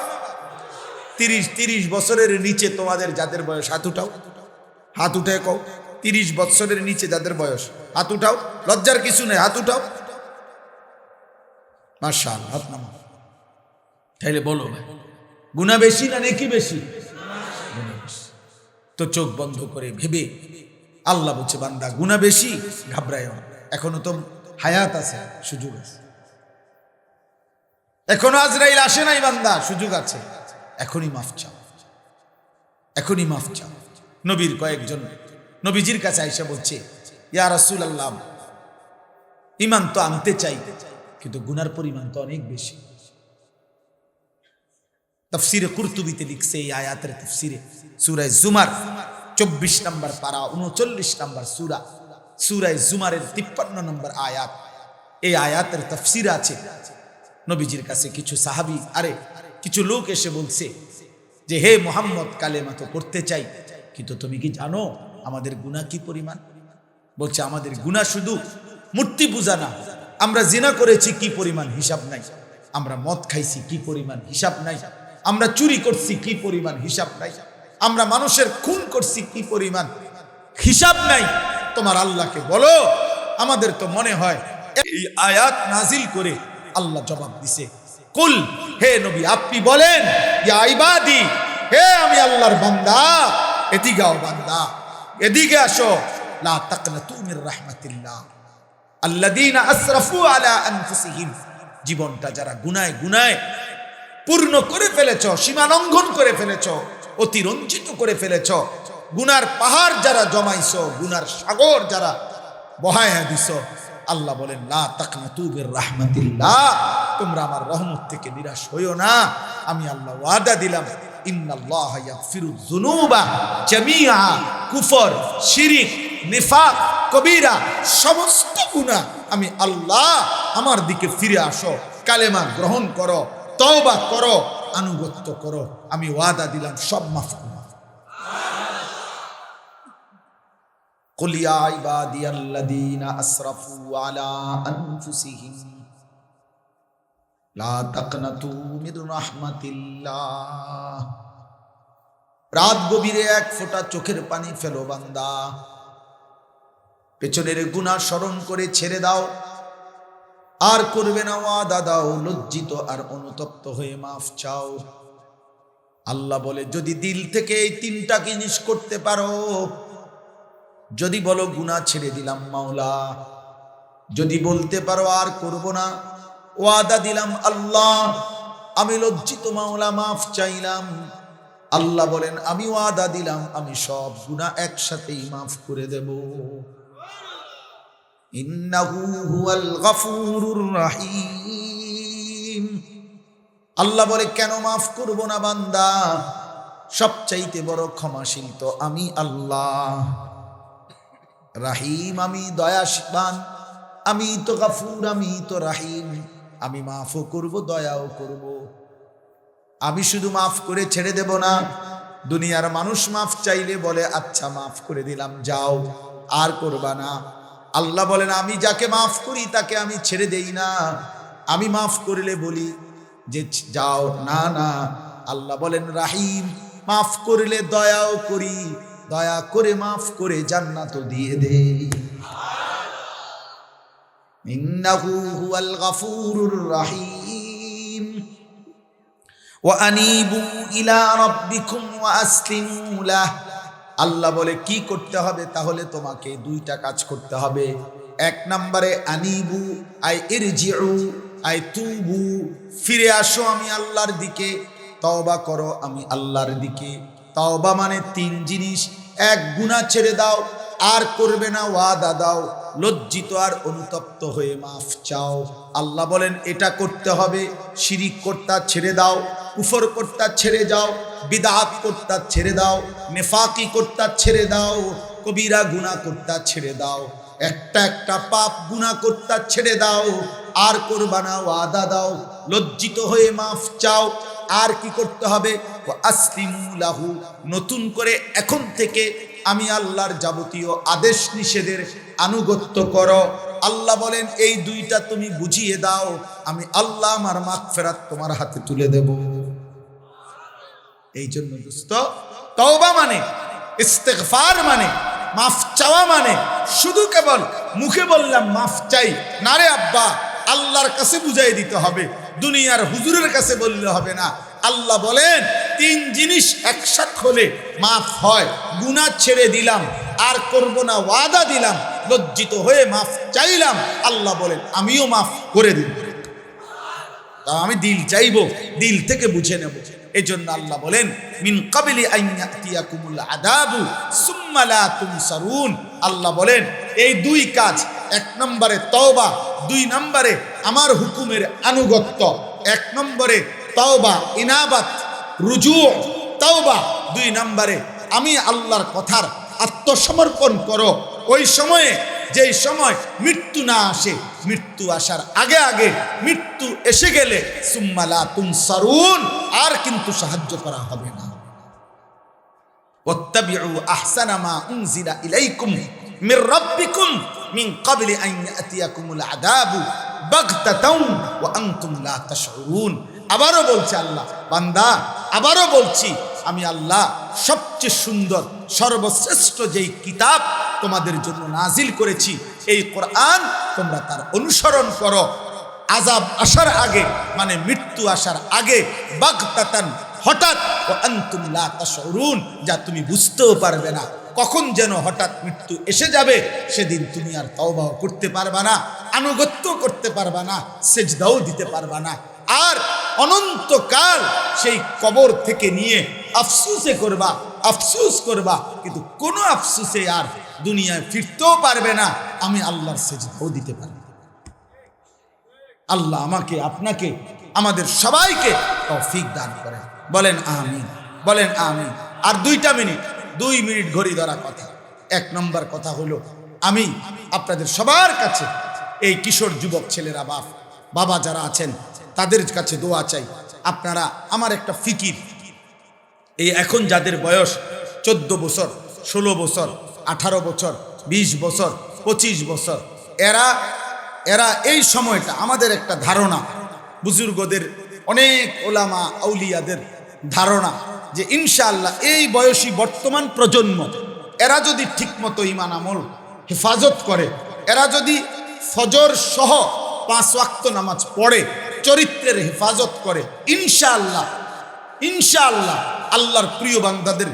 30 বছরের নিচে তোমাদের যাদের বয়স হাত উঠাও, হাত উঠে কও। 30 বছরের নিচে যাদের বয়স হাত উঠাও, লজ্জার কিছু নেই, হাত উঠাও। মাশাআল্লাহ, হাত নামাও। তাইলে বলো গুনাহ বেশি না নেকি বেশি? তো চোখ বন্ধ করে ভেবে আল্লাহ বলছে বান্দা গুনাহ বেশি, ঘাবড়ায় না, এখনো তো হায়াত আছে, সুযোগ আছে। এখনো আজরাইল আসে নাই বান্দা, সুযোগ আছে, এখনই মাফ চাও, এখনই মাফ চাও। নবীর কয়েকজন নবীজির কাছে আইসা বলছে, ইয়া রাসূলুল্লাহ, ঈমান তো আনতে চাই, কিন্তু গুনার পরিমাণ তো অনেক বেশি। তাফসীরে কুরতুবীতে লিখছে এই আয়াতের তাফসীরে, সূরা জুমার 24 নম্বর পারা 39 নম্বর সূরা, সূরা জুমারের 53 নম্বর আয়াত, এই আয়াতের তাফসীর আছে। নবীজির কাছে কিছু সাহাবী কিছু লোক এসে বলছে যে, হে মুহাম্মদ, কালেমা তো পড়তে চাই, কিন্তু তুমি কি জানো আমাদের গুনাহ কি পরিমাণ? বলছে, আমাদের গুনাহ শুধু মূর্তি পূজা না, আমরা জিনা করেছি কি পরিমাণ হিসাব নাই, আমরা মদ খাইছি কি পরিমাণ হিসাব নাই, আমরা চুরি করছি কি পরিমাণ হিসাব নাই, আমরা মানুষের খুন করছি কি পরিমাণ হিসাব নাই। তোমার আল্লাহকে বলো। আমাদের তো মনে হয় এই আয়াত নাজিল করে আল্লাহ জবাব দিছে, কুল, হে নবী আপনি বলেন, ইয়া ইবাদি, হে আমি আল্লাহর বান্দা, এদিকে আও বান্দা, এদিকে আসো, লা তাকনাতু মির রাহমাতিল্লাহ আল্লাযীনা আসরাফু আলা আনফুসিহিম, জীবনটা যারা গুনায় গুনায় পূর্ণ করে ফেলেছ, সীমা লঙ্ঘন করে ফেলেছ, অতিরঞ্জিত করে ফেলেছ, গুনার পাহাড় যারা জমাইছো, গুনার সাগর যারা বহায়া দিছো, আল্লাহ বলেন, লা তাকনাতু মির রাহমাতিল্লাহ, তোমরা আমার রহমত থেকে নিরাশ হইও না। আমি আল্লাহ ওয়াদা দিলাম, ইন্নাল্লাহা ইয়াগফিরুয যুনুবা জামিআ, কুফর, শিরক, নিফাক, কবিরা, সমস্ত গুনাহ আমি আল্লাহ, আমার দিকে ফিরে আসো, কালেমা গ্রহণ করো, তওবা করো, আনুগত্য করো, আমি ওয়াদা দিলাম সব মাফ করব। কুল ইয়া ইবাদিয়াল্লাযীনা আসরাফু আলা আনফুসিহিম লা তাকনাতু মির রাহমাতিল্লাহ। রাত গভীরে এক ফোঁটা চোখের পানি ফেলো বান্দা, পেছনের গুনাহ স্মরণ করে ছেড়ে দাও, আর করবে না, ওয়াদা দাও, লজ্জিত আর অনুতপ্ত হয়ে মাফ চাও। আল্লাহ বলে, যদি দিল থেকে এই তিনটা জিনিস করতে পারো, যদি বলো গুনাহ ছেড়ে দিলাম মাওলা, যদি বলতে পারো আর করব না, ওয়াদা দিলাম আল্লাহ, আমি লজ্জিত মাওলা, মাফ চাইলাম, আল্লাহ বলেন, আমি ওয়াদা দিলাম আমি সব গুনাহ একসাথেই মাফ করে দেব। ইন্নাহু হুয়াল গফুরুর রহিম। আল্লাহ বলে, কেন মাফ করব না বান্দা? সবচাইতে বড় ক্ষমাশীল তো আমি আল্লাহ, রাহিম, আমি দয়াশীবান, আমি তো গফুর, আমি তো রাহিম, আমি মাফও করব, দয়াও করব। আমি শুধু মাফ করে ছেড়ে দেব না। দুনিয়ার মানুষ মাফ চাইলে বলে, আচ্ছা মাফ করে দিলাম, যাও, আর করবা না। আল্লাহ বলেন, আমি যাকে মাফ করি তাকে আমি ছেড়ে দেই না। আমি মাফ করলে বলি যে যাও, না না। আল্লাহ বলেন রাহিম, মাফ করলে দয়াও করি, দয়া করে মাফ করে জান্নাতও দিয়ে দেই। ইন্নাহু হুয়াল গফুরুর রহিম। ওয়া আনিবু ইলা রাব্বিকুম ওয়া আসলিমু লাহ। আল্লাহ বলে, কি করতে হবে? তাহলে তোমাকে দুইটা কাজ করতে হবে। এক নম্বরে আনিবু, আই ইরজিউ, আই তুবু, ফিরে আসো আমি আল্লাহর দিকে, তওবা করো আমি আল্লাহর দিকে। তওবা মানে তিন জিনিস, এক, গুনাহ ছেড়ে দাও, আর করবে না, ওয়াদা দাও, লজ্জিত আর অনুতপ্ত হয়ে মাফ চাও। আল্লাহ বলেন এটা করতে হবে। শিরিক করতা ছেড়ে দাও, কুফর করতা ছেড়ে যাও, বিদআত করতা ছেড়ে দাও, নেফাকি করতা ছেড়ে দাও, কবিরা গুনাহ করতা ছেড়ে দাও, একটা একটা পাপ গুনাহ করতা ছেড়ে দাও, আর করবা না, ওয়াদা দাও, লজ্জিত হয়ে মাফ চাও। আর কি করতে হবে? আসলিমু লাহু, নতুন করে এখন থেকে আমি আল্লাহর যাবতীয় আদেশ নিষেধের আনুগত্য করো। আল্লাহ বলেন এই দুইটা তুমি বুঝিয়ে দাও, আমি আল্লাহ আমার মাগফিরাত তোমার হাতে তুলে দেব। এই জন্য দোস্ত, তওবা মানে, ইস্তেগফার মানে, মাফ চাওয়া মানে শুধু কেবল মুখে বললাম মাফ চাই না রে আব্বা, আল্লাহর কাছে বুঝাই দিতে হবে, দুনিয়ার হুজুরের কাছে বললে হবে না। আল্লাহ বলেন তিন জিনিস একসাথে হলে মাফ হয়। গুনাহ ছেড়ে দিলাম, আর করব না, ওয়াদা দিলাম, লজ্জিত হয়ে মাফ চাইলাম, আল্লাহ বলেন আমিও মাফ করে দিই। তা আমি দিল চাইবো, দিল থেকে বুঝে নেব। এই জন্য আল্লাহ বলেন মিন কাবলি আন ইয়াতিয়াকুমুল আযাবু সুম্মা লা তুনসারুন। আল্লাহ বলেন এই দুই কাজ, এক নম্বরে তওবা, দুই নম্বরে আমার হুকুমের আনুগত্য। এক নম্বরে তওবা, ইনাবাত, রুজু, তওবা। দুই নম্বরে আমি আল্লাহর কথার আত্মসমর্পণ করো। ওই সময়ে, যেই সময় মৃত্যু না আসে, মৃত্যু আসার আগে আগে, মৃত্যু এসে গেলে সুম্মা লা তুনসারুন, আর কিন্তু সাহায্য করা হবে না। ওয়াত্তাবিউ আহসানা মা উনজিলা ইলাইকুম মির রাব্বিকুম মিন ক্বাবলি আন ইয়াতিয়াকুমুল আযাবু বাগতাতাও ওয়া আনতুম লা তাশউরুন। আবারও বলছে আল্লাহ, বান্দা আবারও বলছি, আমি আল্লাহ সবচেয়ে সুন্দর সর্বশ্রেষ্ঠ যেই কিতাব তোমাদের জন্য নাজিল করেছি, এই কোরআন, তোমরা তার অনুসরণ করো। আযাব আসার আগে, মানে মৃত্যু আসার আগে, বাগতাতান, হঠাৎ, ওয়া আনতুম লা তাশউরুন, যা তুমি বুঝতেও পারবে না। কখন যেন হঠাৎ মৃত্যু এসে যাবে, সেদিন তুমি আর তওবাও করতে পারবা না, আনুগত্য করতে পারবা না, সেজদাও দিতে পারবা না। আর অনন্তকাল সেই কবর থেকে নিয়ে আফসুসে করবা, আফসুস করবা, কিন্তু কোনো আফসুসে আর দুনিয়ায় ফিরতেও পারবে না। আমি আল্লাহর সেজদাও দিতে পারবো। আল্লাহ আমাকে, আপনাকে, আমাদের সবাইকে তৌফিক দান করেন। বলেন আমিন, বলেন আমিন। আর 2 মিনিট ঘড়ি ধরা কথা। 1 নম্বর কথা হলো, আমি আপনাদের সবার কাছে, এই কিশোর যুবক ছেলেরা, বাবা যারা আছেন, তাদের কাছে দোয়া চাই। আপনারা, আমার একটা ফিকির, এই এখন যাদের বয়স 14 বছর, 16 বছর, 18 বছর, 20 বছর, 25 বছর, এরা এই সময়টা, আমাদের একটা ধারণা, বুজুর্গদের, অনেক ওলামা আউলিয়াদের ধারণা, যে ইনশাআল্লাহ এই বয়সী বর্তমান প্রজন্ম, এরা যদি ঠিকমতো ঈমান আমল হেফাজত করে, এরা যদি ফজর সহ 5 ওয়াক্ত নামাজ পড়ে, চরিত্রের হেফাজত করে, ইনশাআল্লাহ, ইনশাআল্লাহ আল্লাহর প্রিয় বান্দাদের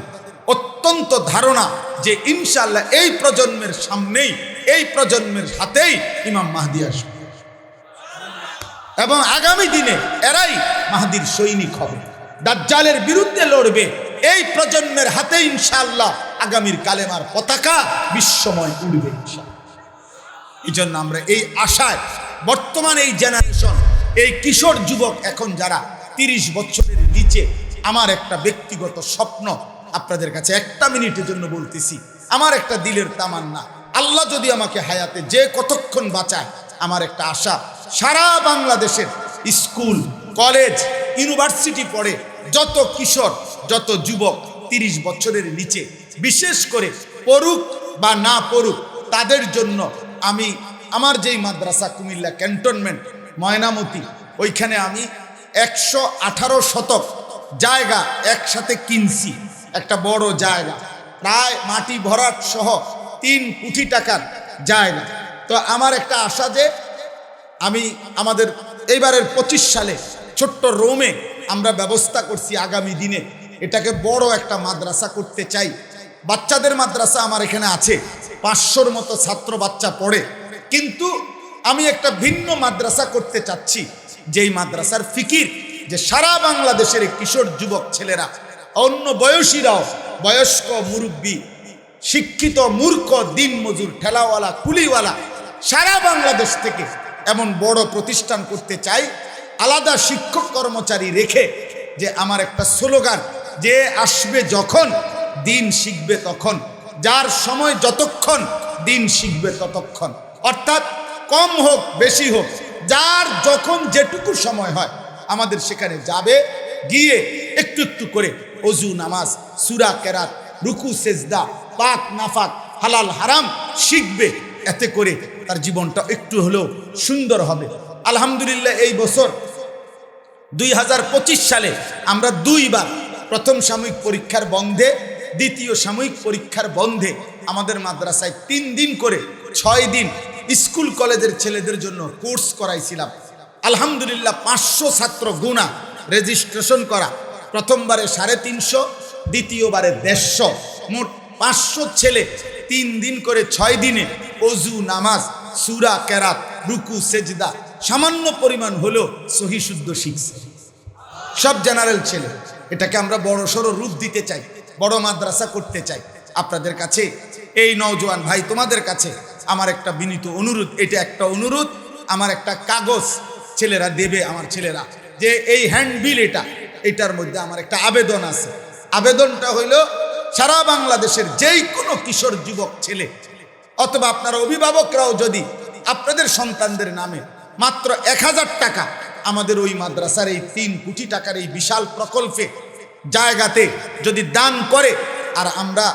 অত্যন্ত ধারণা যে ইনশাআল্লাহ এই প্রজন্মের সামনেই, এই প্রজন্মের হাতেই ইমাম মাহদী আসবে, এবং আগামী দিনে এরাই মাহদীর সৈনিক হবে, দাজ্জালের বিরুদ্ধে লড়বে। এই প্রজন্মের হাতে ইনশাআল্লাহ আগামীর কালেমার পতাকা বিশ্বময় উড়বে ইনশাআল্লাহ। এই জন্য আমরা এই আশায়, বর্তমান এই জেনারেশন, এই কিশোর যুবক এখন যারা 30 বছরের নিচে, আমার একটা ব্যক্তিগত স্বপ্ন আপনাদের কাছে 1 মিনিটের জন্য বলতেছি, আমার একটা দিলের তামান্না, আল্লাহ যদি আমাকে হায়াতে যে কতক্ষণ বাঁচায়, আমার একটা আশা, সারা বাংলাদেশের স্কুল, কলেজ, ইউনিভার্সিটি পড়ে যত কিশোর, যত যুবক 30 বছরের নিচে, বিশেষ করে পড়ুক বা না পড়ুক, তাদের জন্য আমি আমার যেই মাদ্রাসা কুমিল্লা ক্যান্টনমেন্ট ময়নামতি, ওইখানে আমি 118 শতক জায়গা একসাথে কিনছি, একটা বড় জায়গা, প্রায় মাটি ভরাট সহ 3 কোটি টাকার জায়গা। তো আমার একটা আশা যে আমি আমাদের এইবারের 25 সালে ছোট্ট রোমে আমরা ব্যবস্থা করছি, আগামী দিনে এটাকে বড় একটা মাদ্রাসা করতে চাই। বাচ্চাদের মাদ্রাসা আমার এখানে আছে, 500-র মতো ছাত্র বাচ্চা পড়ে, কিন্তু আমি একটা ভিন্ন মাদ্রাসা করতে চাচ্ছি, যেই মাদ্রাসার ফিকির যে সারা বাংলাদেশের কিশোর যুবক ছেলেরা, অন্য বয়সীরাও, বয়স্ক, মুরব্বী, শিক্ষিত, মূর্খ, দিন মজুর, ঠেলাওয়ালা, কুলিওয়ালা, সারা বাংলাদেশ থেকে এমন বড় প্রতিষ্ঠান করতে চাই, আলাদা শিক্ষক কর্মচারী রেখে। যে আমার একটা স্লোগান, যে আসবে যখন, দিন শিখবে তখন, যার সময় যতক্ষণ, দিন শিখবে ততক্ষণ। অর্থাৎ কম হোক বেশি হোক, যার যখন যেটুকু সময় হয়, আমাদের সেখানে যাবে, গিয়ে একটু একটু করে অজু, নামাজ, সূরা কেরাত, রুকু, সেজদা, পাক নাফাক, হালাল হারাম শিখবে। এতে করে তার জীবনটা একটু হলেও সুন্দর হবে। আলহামদুলিল্লাহ, এই বছর 2025 সালে আমরা 2 বার, প্রথম সাময়িক পরীক্ষার বন্ধে, দ্বিতীয় সাময়িক পরীক্ষার বন্ধে আমাদের মাদ্রাসায় 3 দিন করে 6 দিন স্কুল কলেজের ছেলেদের জন্য কোর্স করাইছিলাম। আলহামদুলিল্লাহ 500 ছাত্র গুণা, রেজিস্ট্রেশন করা, প্রথমবারে 350, দ্বিতীয়বারে 150, মোট 500 ছেলে 3 দিন করে 6 দিনে অজু, নামাজ, সূরা কেরাত, রুকু, সেজদা সামান্য পরিমাণ হলেও সহি শুদ্ধ শিখছে, সব জেনারেল ছেলে। এটাকে আমরা বড় সড়ো রূপ দিতে চাই, বড় মাদ্রাসা করতে চাই। আপনাদের কাছে এই নওজোয়ান ভাই, তোমাদের কাছে আমার একটা বিনীত অনুরোধ, এটা একটা অনুরোধ, আমার একটা কাগজ ছেলেরা দেবে, আমার ছেলেরা, যে এই হ্যান্ডবিল এটার মধ্যে আমার একটা আবেদন আছে। আবেদনটা হইল, সারা বাংলাদেশের যেই কোনো কিশোর যুবক ছেলে অথবা আপনার অভিভাবকরাও যদি আপনাদের সন্তানদের নামে মাত্র 1000 টাকা আমাদের ওই মাদ্রাসার এই 3 কোটি টাকার এই বিশাল প্রকল্পে জায়গাতে যদি দান করে, আর আমরা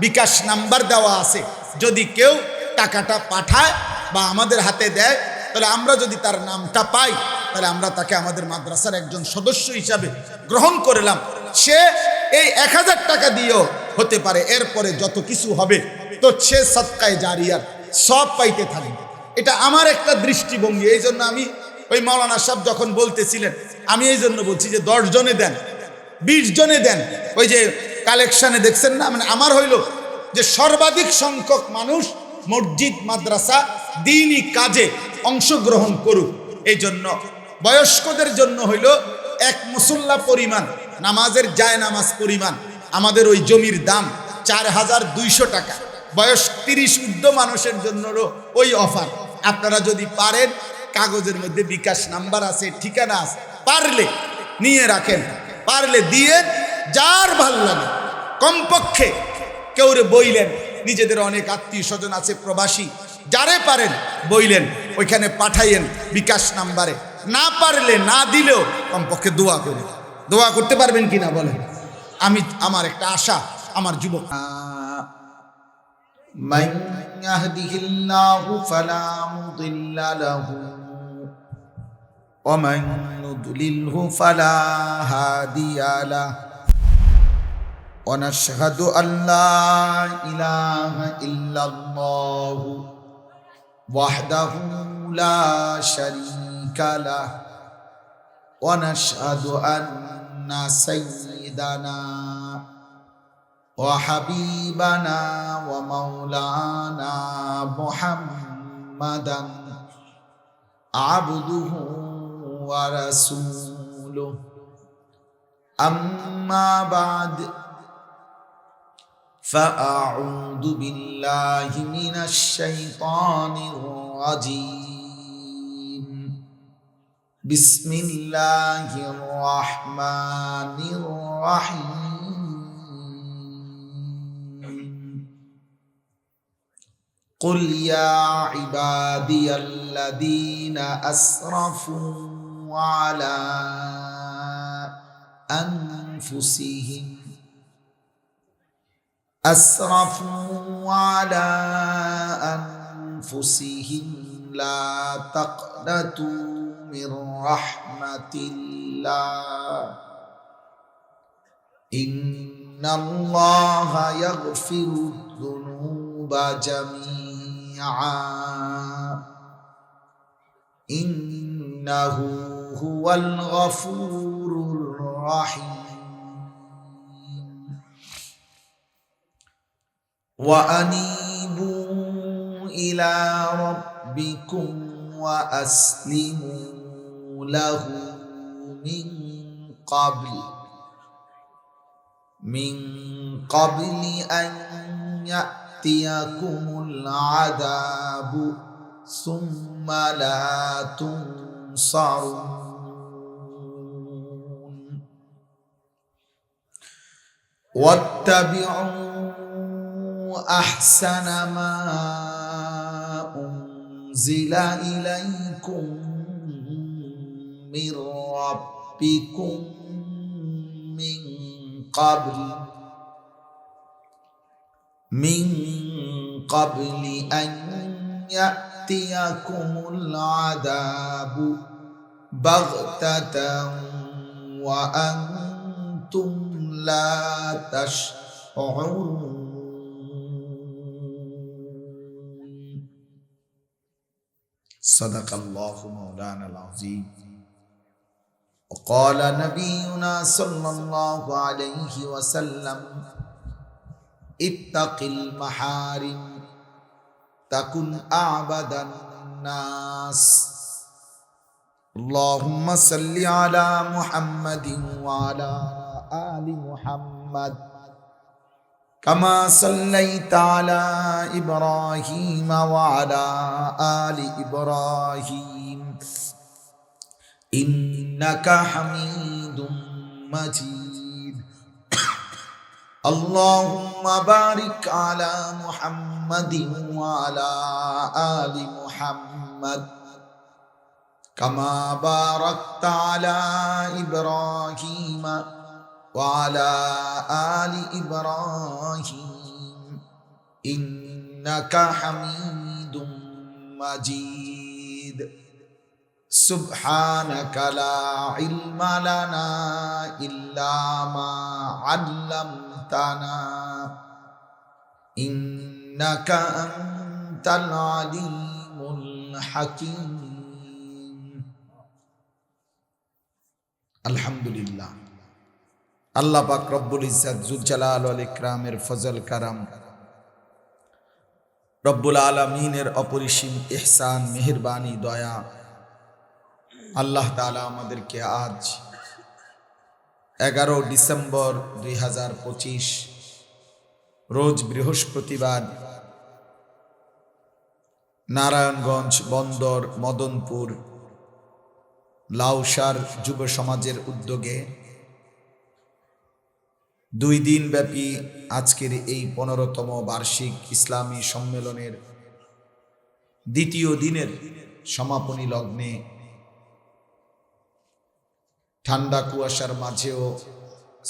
বিকাশ নাম্বার দেওয়া আছে, যদি কেউ টাকাটা পাঠায় বা আমাদের হাতে দেয়, তাহলে আমরা যদি তার নামটা পাই, তাহলে আমরা তাকে আমাদের মাদ্রাসার একজন সদস্য হিসাবে গ্রহণ করলাম। সে এই 1000 টাকা দিয়েও হতে পারে, এরপরে যত কিছু হবে তো সে সদকায়ে জারিয়ার সব পাইতে থাকবে। এটা আমার একটা দৃষ্টিভঙ্গি। এই জন্য আমি ওই মাওলানা সাহেব যখন বলতেছিলেন, আমি এই জন্য বলছি যে 10 জনে দেন, 20 জনে দেন। ওই যে কালেকশনে দেখছেন না, মানে আমার হইল যে সর্বাধিক সংখ্যক মানুষ মসজিদ মাদ্রাসা দ্বীনি কাজে অংশগ্রহণ করুক। এই জন্য বয়স্কদের জন্য হইল 1 মুসল্লা পরিমাণ নামাজের জায় নামাজ পরিমাণ আমাদের ওই জমির দাম 4200 টাকা। বয়স 30 ঊর্ধ্ব মানুষের জন্য ওই অফার। আপনারা যদি পারেন, কাগজের মধ্যে বিকাশ নাম্বার আছে, ঠিকানা আছে, পারলে নিয়ে রাখেন, পারলে দিয়ে যার ভাল লাগে কমপক্ষে কেউরে বইলেন, নিজেদের অনেক আত্মীয় স্বজন আছে প্রবাসী, যারে পারেন বইলেন, ওইখানে পাঠাইয়েন বিকাশ নাম্বারে। না পারলে না দিলেও কমপক্ষে দোয়া করে, দোয়া করতে পারবেন কিনা বলেন। আমার একটা আশা, আমার যুবক, মান ইয়াহদিহিল্লাহু ফালা মুদিল্লা লাহু ওয়া মান ইউদ্লিলহু ফালা হাদিয়া লাহু ওয়া নাশহাদু আল্লা ইলাহা ইল্লাল্লাহু ওয়াহদাহু লা শারীকা লাহু ওয়া নাশহাদু আন্না সাইয়্যিদানা ওয়া হাবিবানা ওয়া মাওলানা মুহাম্মাদান আবদুহু ওয়া রাসূলুহু। আম্মা বা'দ, فأعوذ بالله من الشيطان الرجيم. بسم الله الرحمن الرحيم. قل يا عبادي الذين أسرفوا على أنفسهم لا تقنطوا من رحمة الله إن الله يغفر الذنوب جميعا إنه هو الغفور الرحيم. وأنيبوا إلى ربكم وأسلموا له من قبل أن يأتيكم العذاب ثم لا تنصرون. واتبعوا أحسن ما أنزل إليكم من ربكم من قبل أن يأتيكم العذاب بغتة وأنتم لا تشعرون. صدق الله مولانا العظيم. وقال نبينا صلى الله عليه وسلم اتق المحارم تكن أعبد الناس আল্লাহুম্মা সাল্লি আলা মুহাম্মাদিন ওয়া আলা আলি মুহাম্মাদ কামা সাল্লাইতা আলা ইব্রাহিম ওয়া আলা আলি ইব্রাহিম ইন্নাকা হামিদুম মাজিদ। আল্লাহুম্মা বারিক আলা মুহাম্মাদিন ওয়া আলা আলি মুহাম্মাদ কামা বারাকতা আলা ইব্রাহিম ওয়া আলা আলি ইব্রাহিম ইন্নাকা হামিদুম মাজিদ। সুবহানাকা লা ইলমা লানা ইল্লা মা আল্লামতানা ইন্নাকা আনতাল আলিমুল হাকীম। আলহামদুলিল্লাহ, আল্লাহ পাক রব্বুল ইজ্জত যুল জালাল ওয়াল ইকরামের ফজল কারাম, রব্বুল আলামিনের অপরিসীম ইহসান, মেহেরবানি, দয়া, আল্লাহ তাআলা আমাদেরকে আজ 11 ডিসেম্বর 2025 রোজ বৃহস্পতিবার নারায়ণগঞ্জ বন্দর মদনপুর লাউসার যুব সমাজের উদ্যোগে 2 দিন ব্যাপী আজকের এই 15তম বার্ষিক ইসলামী সম্মেলনের দ্বিতীয় দিনের সমাপনী লগ্নে ঠান্ডা কুয়াশার মাঝেও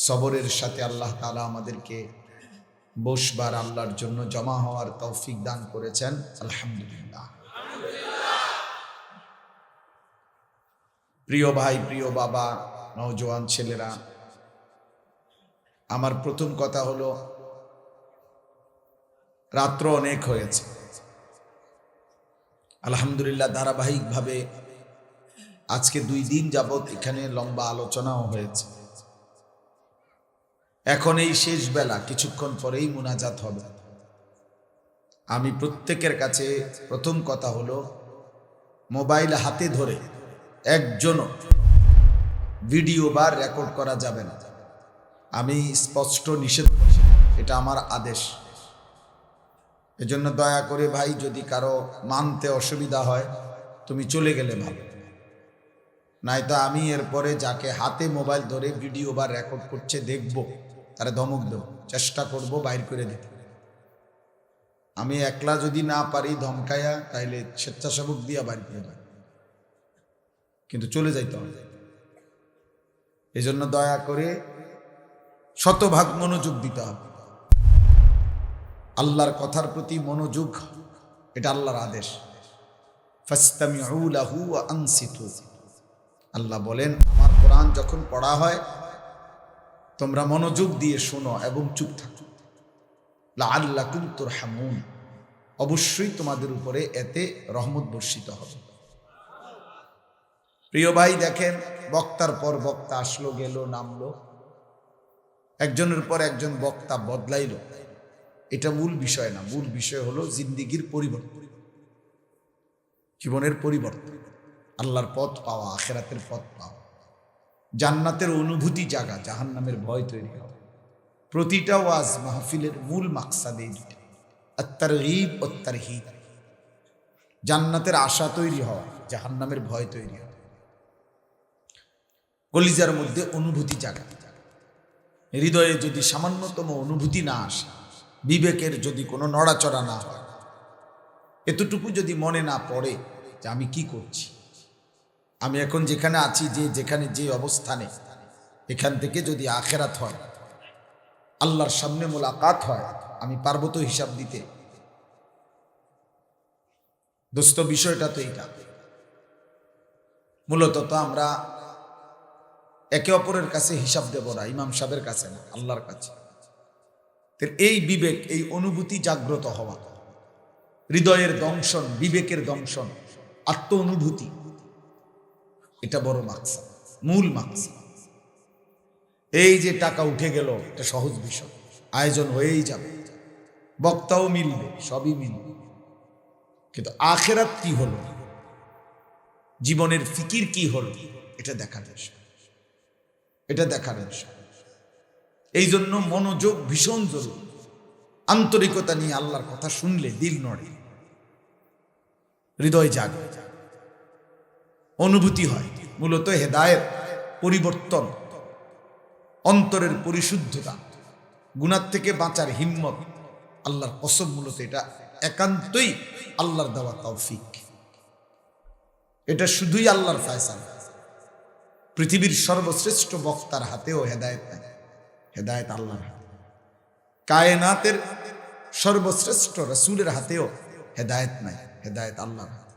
সবরের সাথে আল্লাহ তাআলা আমাদেরকে বসবার, আল্লাহর জন্য জমা হওয়ার তৌফিক দান করেছেন। আলহামদুলিল্লাহ। প্রিয় ভাই, প্রিয় বাবা, নওজোয়ান ছেলেরা, আমার প্রথম কথা হলো, রাত্র অনেক হয়েছে। আলহামদুলিল্লাহ, ধারাবাহিকভাবে আজকে 2 দিন যাবত এখানে লম্বা আলোচনাও হয়েছে। এখন এই শেষ বেলা, কিছুক্ষণ পরেই মুনাজাত হবে। আমি প্রত্যেকের কাছে প্রথম কথা হলো, মোবাইল হাতে ধরে একজনও ভিডিও বা রেকর্ড করা যাবে না। আমি স্পষ্ট নিষেধ করছি, এটা আমার আদেশ। এজন্য দয়া করে ভাই, যদি কারো মানতে অসুবিধা হয় তুমি চলে গেলে ভালো, নয়তো আমি এরপরে যাকে হাতে মোবাইল ধরে ভিডিও বা রেকর্ড করছে দেখব, তারা ধমক দেব, চেষ্টা করব বাইর করে দিতে। আমি একলা যদি না পারি ধমকায়া, তাইলে স্বেচ্ছাসেবক দিয়া বাইর করে দেব, কিন্তু চলে যাইতে হবে। এই জন্য দয়া করে শতভাগ মনোযোগ দিতে হবে। আল্লাহর কথার প্রতি মনোযোগ, এটা আল্লাহর আদেশ। ফাসতামিউ লাহু ওয়া আনসিতু। আল্লাহ বলেন, আমার কোরআন যখন পড়া হয় তোমরা মনোযোগ দিয়ে শোনো এবং চুপ থাকো। লাআল্লাকুম তুরহামুন, অবশ্যই তোমাদের উপরে এতে রহমত বর্ষিত হবে। প্রিয় ভাই, দেখেন, বক্তার পর বক্তা আসলো, গেল, নামলো, একজনের পর একজন বক্তা বদলাইল। এটা মূল বিষয় না। মূল বিষয় হলো জিন্দিগির পরিবর্তন, জীবনের পরিবর্তন, আল্লাহর পথ পাওয়া, আখিরাতের পথ পাওয়া, জান্নাতের অনুভূতি জাগা, জাহান্নামের ভয় তৈরি হওয়া। প্রতিটা ওয়াজ মাহফিলের মূল মাকসাদ এই দুটো, আত-তারগীব ও তারহীব। জান্নাতের আশা তৈরি হওয়া, জাহান্নামের ভয় তৈরি হওয়া, কলিজার মধ্যে অনুভূতি জাগা। হৃদয়ে যদি সামান্যতম অনুভূতি না আসে, বিবেকের যদি কোনো নড়াচড়া না হয়, এতটুকু যদি মনে না পড়ে যে আমি কি করছি, আমি এখন যেখানে আছি, যেখানে যে অবস্থানে, এখান থেকে যদি আখেরাত হয়, আল্লাহর সামনে মোলাকাত হয়, আমি পারবো তো হিসাব দিতে? দোস্ত, বিষয়টা তো এইটা। মূলত তো আমরা একে অপরের কাছে হিসাব দেব না, ইমাম সাহেবের কাছে না, আল্লাহর কাছে। এই বিবেক, এই অনুভূতি জাগ্রত হওয়া, হৃদয়ের দংশন, বিবেকের দংশন, আত্ম অনুভূতি, এটা বড় মাকসাদ, মূল মাকসাদ। এই যে টাকা উঠে গেল, এটা সহজ বিষয়, আয়োজন হয়েই যাবে, বক্তাও মিলবে, সবই মিলবে, কিন্তু আখেরাত কি হলো? জীবনের ফিকির কি হল, এটা দেখার বিষয়, এটা দেখার বিষয়। এই জন্য মনোযোগ ভীষণ জরুরি। আন্তরিকতা নিয়ে আল্লাহর কথা শুনলে দিল নড়ে, হৃদয় জাগে, অনুভূতি হয়। মূলত হেদায়েত, পরিবর্তন, অন্তরের পরিশুদ্ধতা, গুনাহ থেকে বাঁচার হিম্মত, আল্লাহর কসম, মূলত এটা একান্তই আল্লাহর দেওয়া তৌফিক। এটা শুধুই আল্লাহর ফয়সালা। পৃথিবীর সর্বশ্রেষ্ঠ বক্তার হাতেও হেদায়েত নাই, হেদায়েত আল্লাহর হাতে। কায়নাতের সর্বশ্রেষ্ঠ রাসূলের হাতেও হেদায়েত নাই, হেদায়েত আল্লাহর হাতে,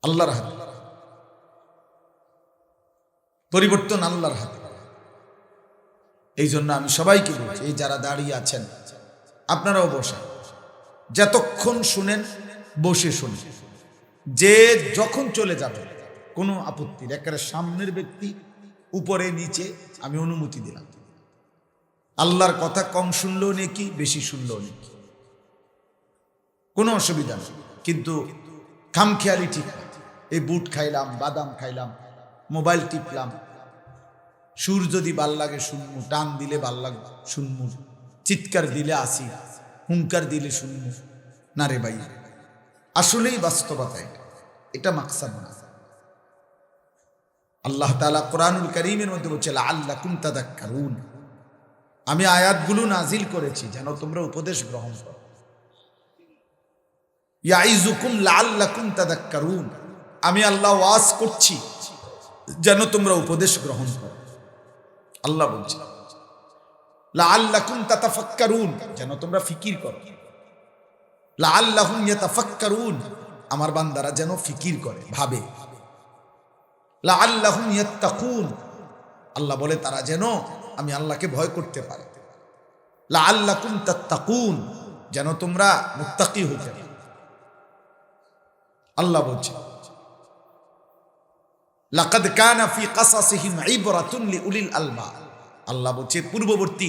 আল্লাহর হাতে। পরিবর্তন আল্লাহর হাতে। এই জন্য আমি সবাইকে বলছি, এই যারা দাঁড়িয়ে আছেন আপনারাও বসেন, যতক্ষণ শুনেন বসে শুনেন। যে যখন চলে যাবে কোনো আপত্তি, একেবারে সামনের ব্যক্তি উপরে নিচে আমি অনুমতি দিলাম। আল্লাহর কথা কম শুনলেও নেকি, বেশি শুনলেও নেকি, কোনো অসুবিধা নেই। কিন্তু খামখেয়ালি ঠিক না। এই বুট খাইলাম, বাদাম খাইলাম, মোবাইল টিপলাম, সুর যদি ভাল লাগে শুনমু, টান দিলে ভাল লাগবে শুনমু, চিৎকার দিলে আসি, হুঙ্কার দিলে শুনমু না রে ভাই। আসলেই বাস্তবতা এটা, এটা মাকসাদ না। আল্লাহ তাআলা কোরআনুল কারীমের মধ্যে বলছে লাআল্লাকুম তাযাক্কারুন, আমি আয়াতগুলো নাজিল করেছি যেন তোমরা উপদেশ গ্রহণ করো। ইয়াইযুকুম লাআল্লাকুম তাযাক্কারুন, আমি আল্লাহ ওয়াজ করছি যেন তোমরা উপদেশ গ্রহণ করো। আল্লাহ বলছে লাআল্লাকুম তাতাফাক্কারুন, যেন তোমরা ফিকির করো। লাআল্লাহুম ইয়াতাফাক্কারুন, আমার বান্দারা যেন ফিকির করে, ভাবে। লাআল্লাহুম ইয়াত্তাকুন, আল্লাহ বলে তারা যেন আমি আল্লাহকে ভয় করতে পারে। লাআল্লাকুম তাত্তাকুন, যেন তোমরা মুত্তাকি হতে পারো। আল্লাহ বলছে লাকাদ কানা ফি কাসাসিহিম ইবরাতুন লিউলিল আলবাব, আল্লাহ বলছে পূর্ববর্তী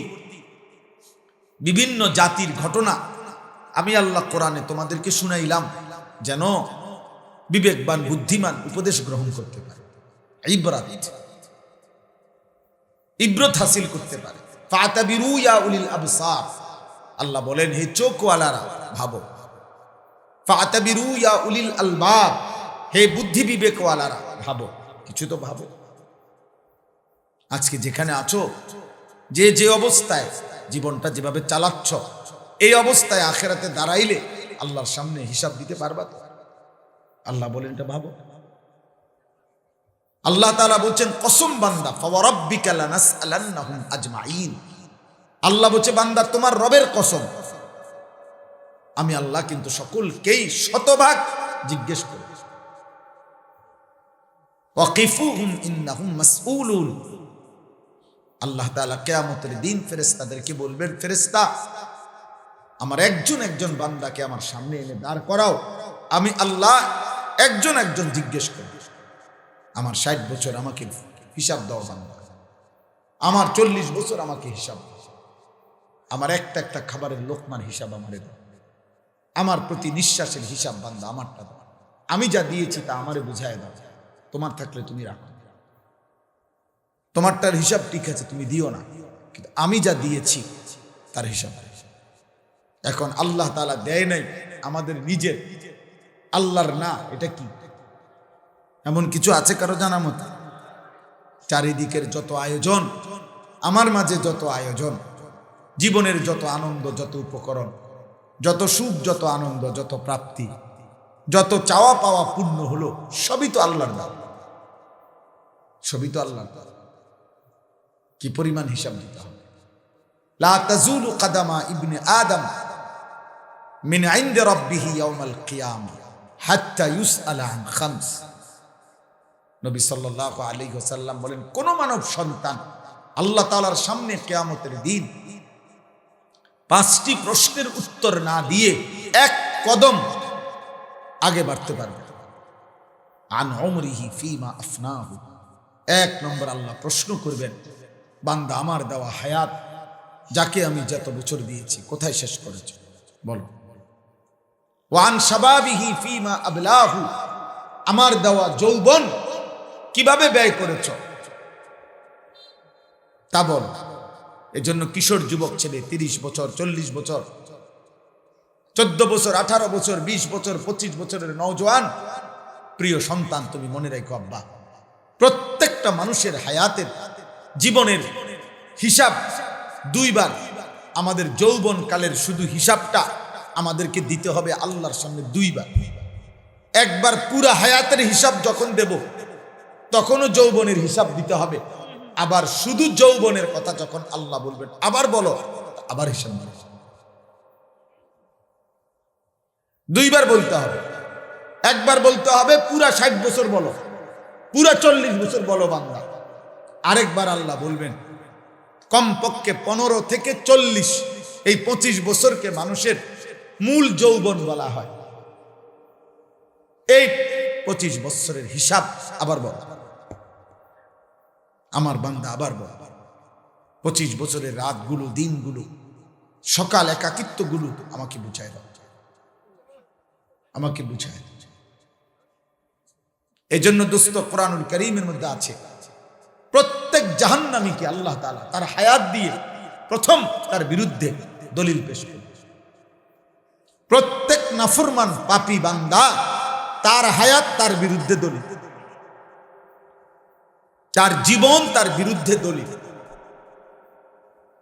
বিভিন্ন জাতির ঘটনা আমি আল্লাহ কোরআনে তোমাদেরকে শুনাইলাম যেন বিবেকবান বুদ্ধিমান উপদেশ গ্রহণ করতে পারে, ইবরত হাসিল করতে পারে। ফাতাবিরু ইয়া উলিল আবসার, আল্লাহ বলেন হে চোখওয়ালারা ভাবো। ফাতাবিরু ইয়া উলিল আলবাব, হে বুদ্ধি বিবেকওয়ালারা ভাবো, কিছু তো ভাবো। আজকে যেখানে আছো, যে যে অবস্থায় জীবনটা যেভাবে চালাচ্ছ, এই অবস্থায় আখিরাতে দাঁড়াইলে আল্লাহর সামনে হিসাব দিতে পারবা তো? আল্লাহ বলেন এটা ভাবো। আল্লাহ তাআলা বলছেন কসম বান্দা, ফাওয়ারাব্বিকা লানাসআলান্নাহুম আজমাইন, আল্লাহ বলছে বান্দা তোমার রবের কসম, আমি আল্লাহ কিন্তু সকলকেই শতভাগ জিজ্ঞেস করব। ওয়াকিফুহুম ইন্নাহুম মাসউলুন, আল্লাহ তাআলা কিয়ামতের দিন ফেরেশতাদেরকে বলবেন, ফেরেশতা আমার একজন একজন বান্দাকে আমার সামনে এনে দাঁড় করাও, আমি আল্লাহ একজন একজন জিজ্ঞেস করব। আমার 60 বছর আমাকে হিসাব দাও বান্দা, আমার 40 বছর আমাকে হিসাব দাও, আমার একটা একটা খাবারের লোকমার হিসাব আমারে দাও, আমার প্রতি নিঃশ্বাসের হিসাব বান্দা আমারটা দাও, আমি যা দিয়েছি তা আমারে বুঝায় দাও, তোমার থাকলে তুমি রাখো, তোমারটার হিসাব ঠিক আছে তুমি দিও না, কিন্তু আমি যা দিয়েছি তার হিসাব। এখন আল্লাহ তাআলা দেয় নাই আমাদের নিজের, আল্লাহর না, এটা কি এমন কিছু আছে কারো জানা মতো? চারিদিকের যত আয়োজন, আমার মাঝে যত আয়োজন, জীবনের যত আনন্দ, যত উপকরণ, যত সুখ, যত আনন্দ, যত প্রাপ্তি, যত চাওয়া পাওয়া পূর্ণ হলো, সবই তো আল্লাহর দান, সবই তো আল্লাহর দান। কি পরিমাণ হিসাব দিতে হবে। লা তাজুলু কাদামা ইবনে আদম মিন ইনদি রাব্বিহি ইয়াউমাল কিয়ামা হাত্তা ইউসআলা আন খামস, নবী সাল্লাল্লাহু আলাইহি ওয়াসাল্লাম বলেন কোন মানব সন্তান আল্লাহ তাআলার সামনে কিয়ামতের দিন 5টি প্রশ্নের উত্তর না দিয়ে এক কদম আগে বাড়তে পারবে। আন উমরিহি ফীমা আফনাহু, 1 নম্বর আল্লাহ প্রশ্ন করবেন বান্দা আমার দেওয়া হায়াত, যাকে আমি যত বছর দিয়েছি কোথায় শেষ করেছ বলো। ওয়ান শাবাবিহি ফীমা আবলাহু, আমার দেওয়া যৌবন কিভাবে ব্যয় করেছ তা বল। এজন্য কিশোর যুবক ছেলে 30 বছর, 40 বছর, 14 বছর, 18 বছর, 20 বছর, 25 বছরের নওজোয়ান প্রিয় সন্তান, তুমি মনে রাখো আব্বা, প্রত্যেকটা মানুষের হায়াতের জীবনের হিসাব দুইবার। আমাদের যৌবন কালের শুধু হিসাবটা আমাদেরকে দিতে হবে আল্লাহর সামনে দুইবার। একবার পুরা হায়াতের হিসাব যখন দেব তখনও যৌবনের হিসাব দিতে হবে। আবার শুধু যৌবনের কথা যখন আল্লাহ বলবেন আবার বলো, আবার হিসাব দিতে হবে। দুইবার বলতে হবে। একবার বলতে হবে পুরা 60 বছর বলো, পুরা 40 বছর বলো বান্দা। আরেকবার আল্লাহ বলবেন কমপক্ষে 15 থেকে 40, এই 25 বছরকে মানুষের মূল যৌবন বলা হয়। এই 25 বছরের হিসাব আবার বল আমার বান্দা, আবার বল। 25 বছরের রাতগুলো, দিনগুলো, সকাল একাকিত্বগুলো আমাকে বুঝায় দাও, আমাকে বুঝায় দাও। এই জন্য দোস্ত কোরআনুল কারীমের মধ্যে আছে প্রত্যেক জাহান্নামীকে আল্লাহ তাআলা তার হায়াত দিয়ে প্রথম তার বিরুদ্ধে দলিল পেশ করবে। প্রত্যেক নাফরমান পাপী বান্দা তার হায়াত তার বিরুদ্ধে দলিল, তার জীবন তার বিরুদ্ধে দলিল।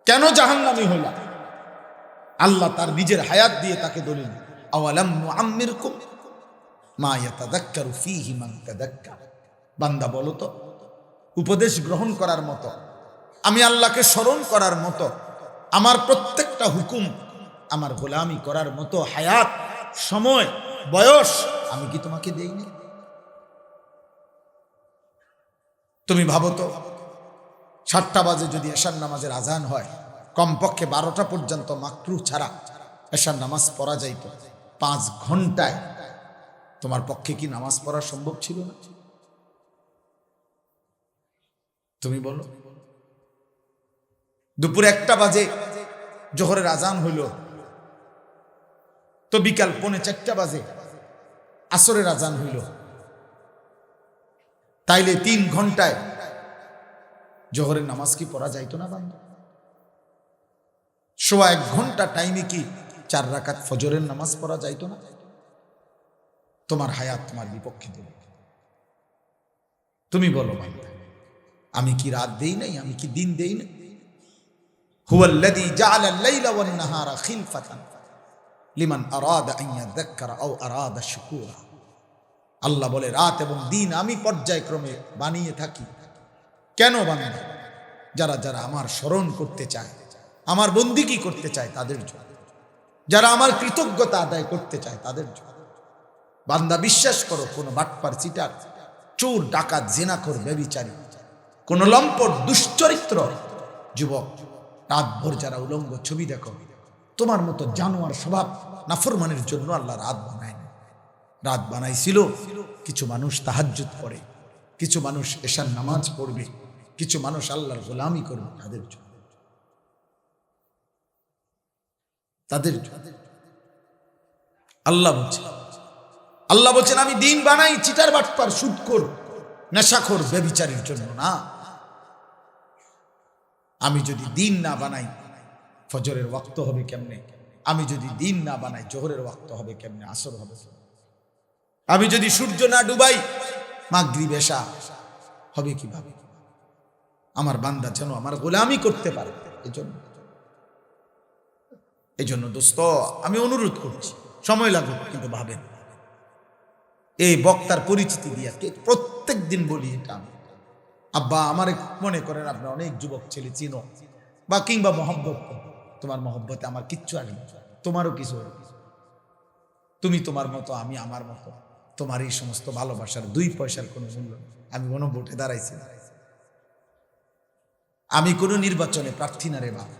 কেন জাহান্নামী হইল? আল্লাহ তার নিজের হায়াত দিয়ে তাকে দলিল। আওয়ালাম নুআম্মিরকুম মা ইয়াতাযাক্কারু ফীহি মান তাযাক্কার। বান্দা বলো তো, উপদেশ গ্রহণ করার মতো, আমি আল্লাহকে স্মরণ করার মতো, আমার প্রত্যেকটা হুকুম আমার গোলামি করার মতো হায়াত, সময়, বয়স আমি কি তোমাকে দেইনি? তুমি ভাবো তো, 7টা বাজে যদি এশার নামাজের আজান হয়, কমপক্ষে 12টা পর্যন্ত মাকরুহ ছাড়া এশার নামাজ পড়া যাইত। 5 ঘন্টায় তোমার পক্ষে কি নামাজ পড়া সম্ভব ছিল না? তুমি বলো। দুপুর 1টা বাজে জোহরের আজান হইল, তো বিকাল 3:45 বাজে আসরের আজান হইল, তাইলে 3 ঘন্টায় জোহরের নামাজ কি পড়া যাইতো না বান্দা? 1.5 ঘন্টা টাইমে কি 4 রাকাত ফজরের নামাজ পড়া যাইতো না? তোমার হায়াত তোমার বিপক্ষে দেবে। তুমি বলো বান্দা, আমি কি রাত দেই নাই? আমি কি দিন দেই নাই? হুয়াল্লাযী জাআলাল লাইলা ওয়ান নাহারা খিলফাতান লিমান আরাদা আন ইয়াযাক্কারা আও আরাদা শুকুরা। আল্লাহ বলে রাত এবং দিন আমি পর্যায়ক্রমে বানিয়ে থাকি। কেন বান্দা? যারা যারা আমার স্মরণ করতে চায়, আমার বন্দিগি করতে চায় তাদের জন্য, যারা আমার কৃতজ্ঞতা আদায় করতে চায় তাদের জন্য। বান্দা বিশ্বাস করো, কোন বাটপার, চিটার, চোর, ডাকাত, জিনাখোর, ব্যভিচারী, কোন লম্পট, দুশ্চরিত্র যুবক রাতভর যারা উলঙ্গ ছবি দেখো, তোমার মতো জানোয়ার স্বভাব নাফরমানের জন্য আল্লাহ রাত বানায় না। রাত বানাইছিল কিছু মানুষ তাহাজ্জুদ পড়ে, কিছু মানুষ এশার নামাজ পড়বে, কিছু মানুষ আল্লাহর গোলামি করবে, তাদের জন্য, তাদের জন্য। আল্লাহ বলছেন আমি দিন বানাই চিটার, বাটপার, সুদখোর, নেশাখোর, ব্যভিচারীর জন্য না। আমি যদি দিন না বানাই ফজরের ওয়াক্ত হবে কেমনে? আমি যদি দিন না বানাই জোহরের ওয়াক্ত হবে কেমনে? আসর হবে। আমি যদি সূর্য না ডুবাই মাগরিব এশা হবে কিভাবে? আমার বান্দা যেন আমার গোলামি করতে পারে। এই জন্য দোস্ত আমি অনুরোধ করছি, সময় লাগুক কিন্তু ভাবেন, এই বক্তার পরিচিতি দিয়া প্রত্যেক দিন বলি এটা আমি। আব্বা আমার মনে করেন আপনি অনেক যুবক ছেলে চিনো বা কিংবা মহব্বত, তোমার মহব্বতে আমার কিচ্ছু আসবে, তোমারও কিছু, তুমি তোমার মতো, আমি আমার মতো। তোমার এই সমস্ত ভালোবাসার 2 পয়সার কোনো মূল্য নেই। আমি কোনো ভোটে দাঁড়াইছি না, আমি কোনো নির্বাচনে প্রার্থী না রে বাবা,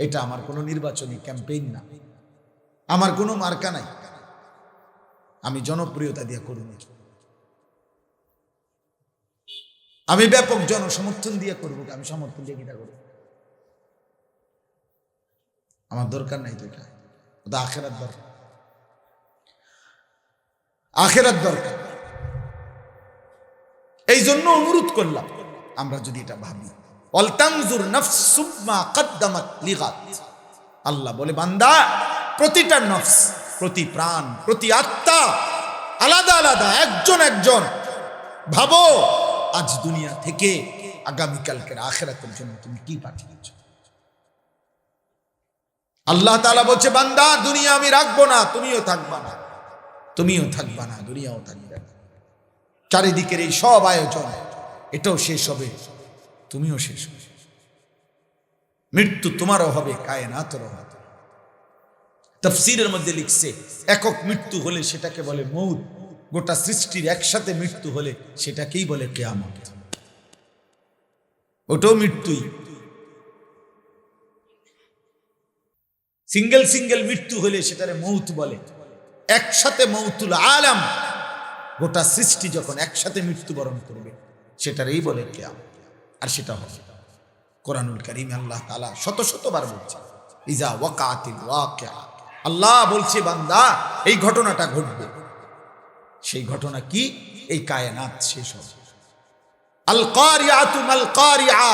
এটা আমার কোনো নির্বাচনী ক্যাম্পেইন না, আমার কোনো মার্কা নাই, আমি জনপ্রিয়তা দিয়ে করব, আমি ব্যাপক জনসমর্থন দিয়ে করবো, আমি সমর্থন দিয়ে কিনা করবো, আমার দরকার নাই তো। এটা ওটা আখেরাত দরকার, আখেরাত দরকার। এই জন্য অনুরোধ করলাম, আমরা যদি এটা ভাবি, ওয়ালতানজুর নাফসুম মা কদ্দামাত লিগাদ। আল্লাহ বলে, বান্দা, প্রতিটা নফস, প্রতি প্রাণ, প্রতি আত্মা আলাদা আলাদা, একজন একজন ভাবো আজ দুনিয়া থেকে আগামীকালকের আখিরাতের জন্য তুমি কি পাঠিয়েছ। আল্লাহ তাআলা বলছে, বান্দা, দুনিয়া আমি রাখবো না, তুমিও থাকবা না, তুমিও থাকবা না, দুনিয়াও থাকবে না। চারিদিকের এই সব আয়োজন, এটাও শেষ হবে, তুমিও শেষ হবে। মৃত্যু তোমারও হবে, কায়নাতেরও হবে। তাফসীরের মধ্যে লিখছে, একক মৃত্যু হলে সেটাকে বলে মউত, গোটা সৃষ্টির একসাথে মৃত্যু হলে সেটাকেই বলে কিয়ামত। ওটাও মৃত্যুই। সিঙ্গেল সিঙ্গেল মৃত্যু হলে সেটারে মউত বলে, একসাথে মউতুল আলাম, গোটা সৃষ্টি যখন একসাথে মৃত্যুবরণ করবে সেটারই বলে কিয়ামত। আর সেটা হবে। কোরআনুল কারীমে আল্লাহ তাআলা শত শতবার বলছে, ইজা ওয়াকাতিল ওয়াকিয়া। আল্লাহ বলছে, বান্দা, এই ঘটনাটা ঘটবে। সেই ঘটনা কি? এই কায়নাত শেষ হবে। আল কারিআতু মাল কারিআ।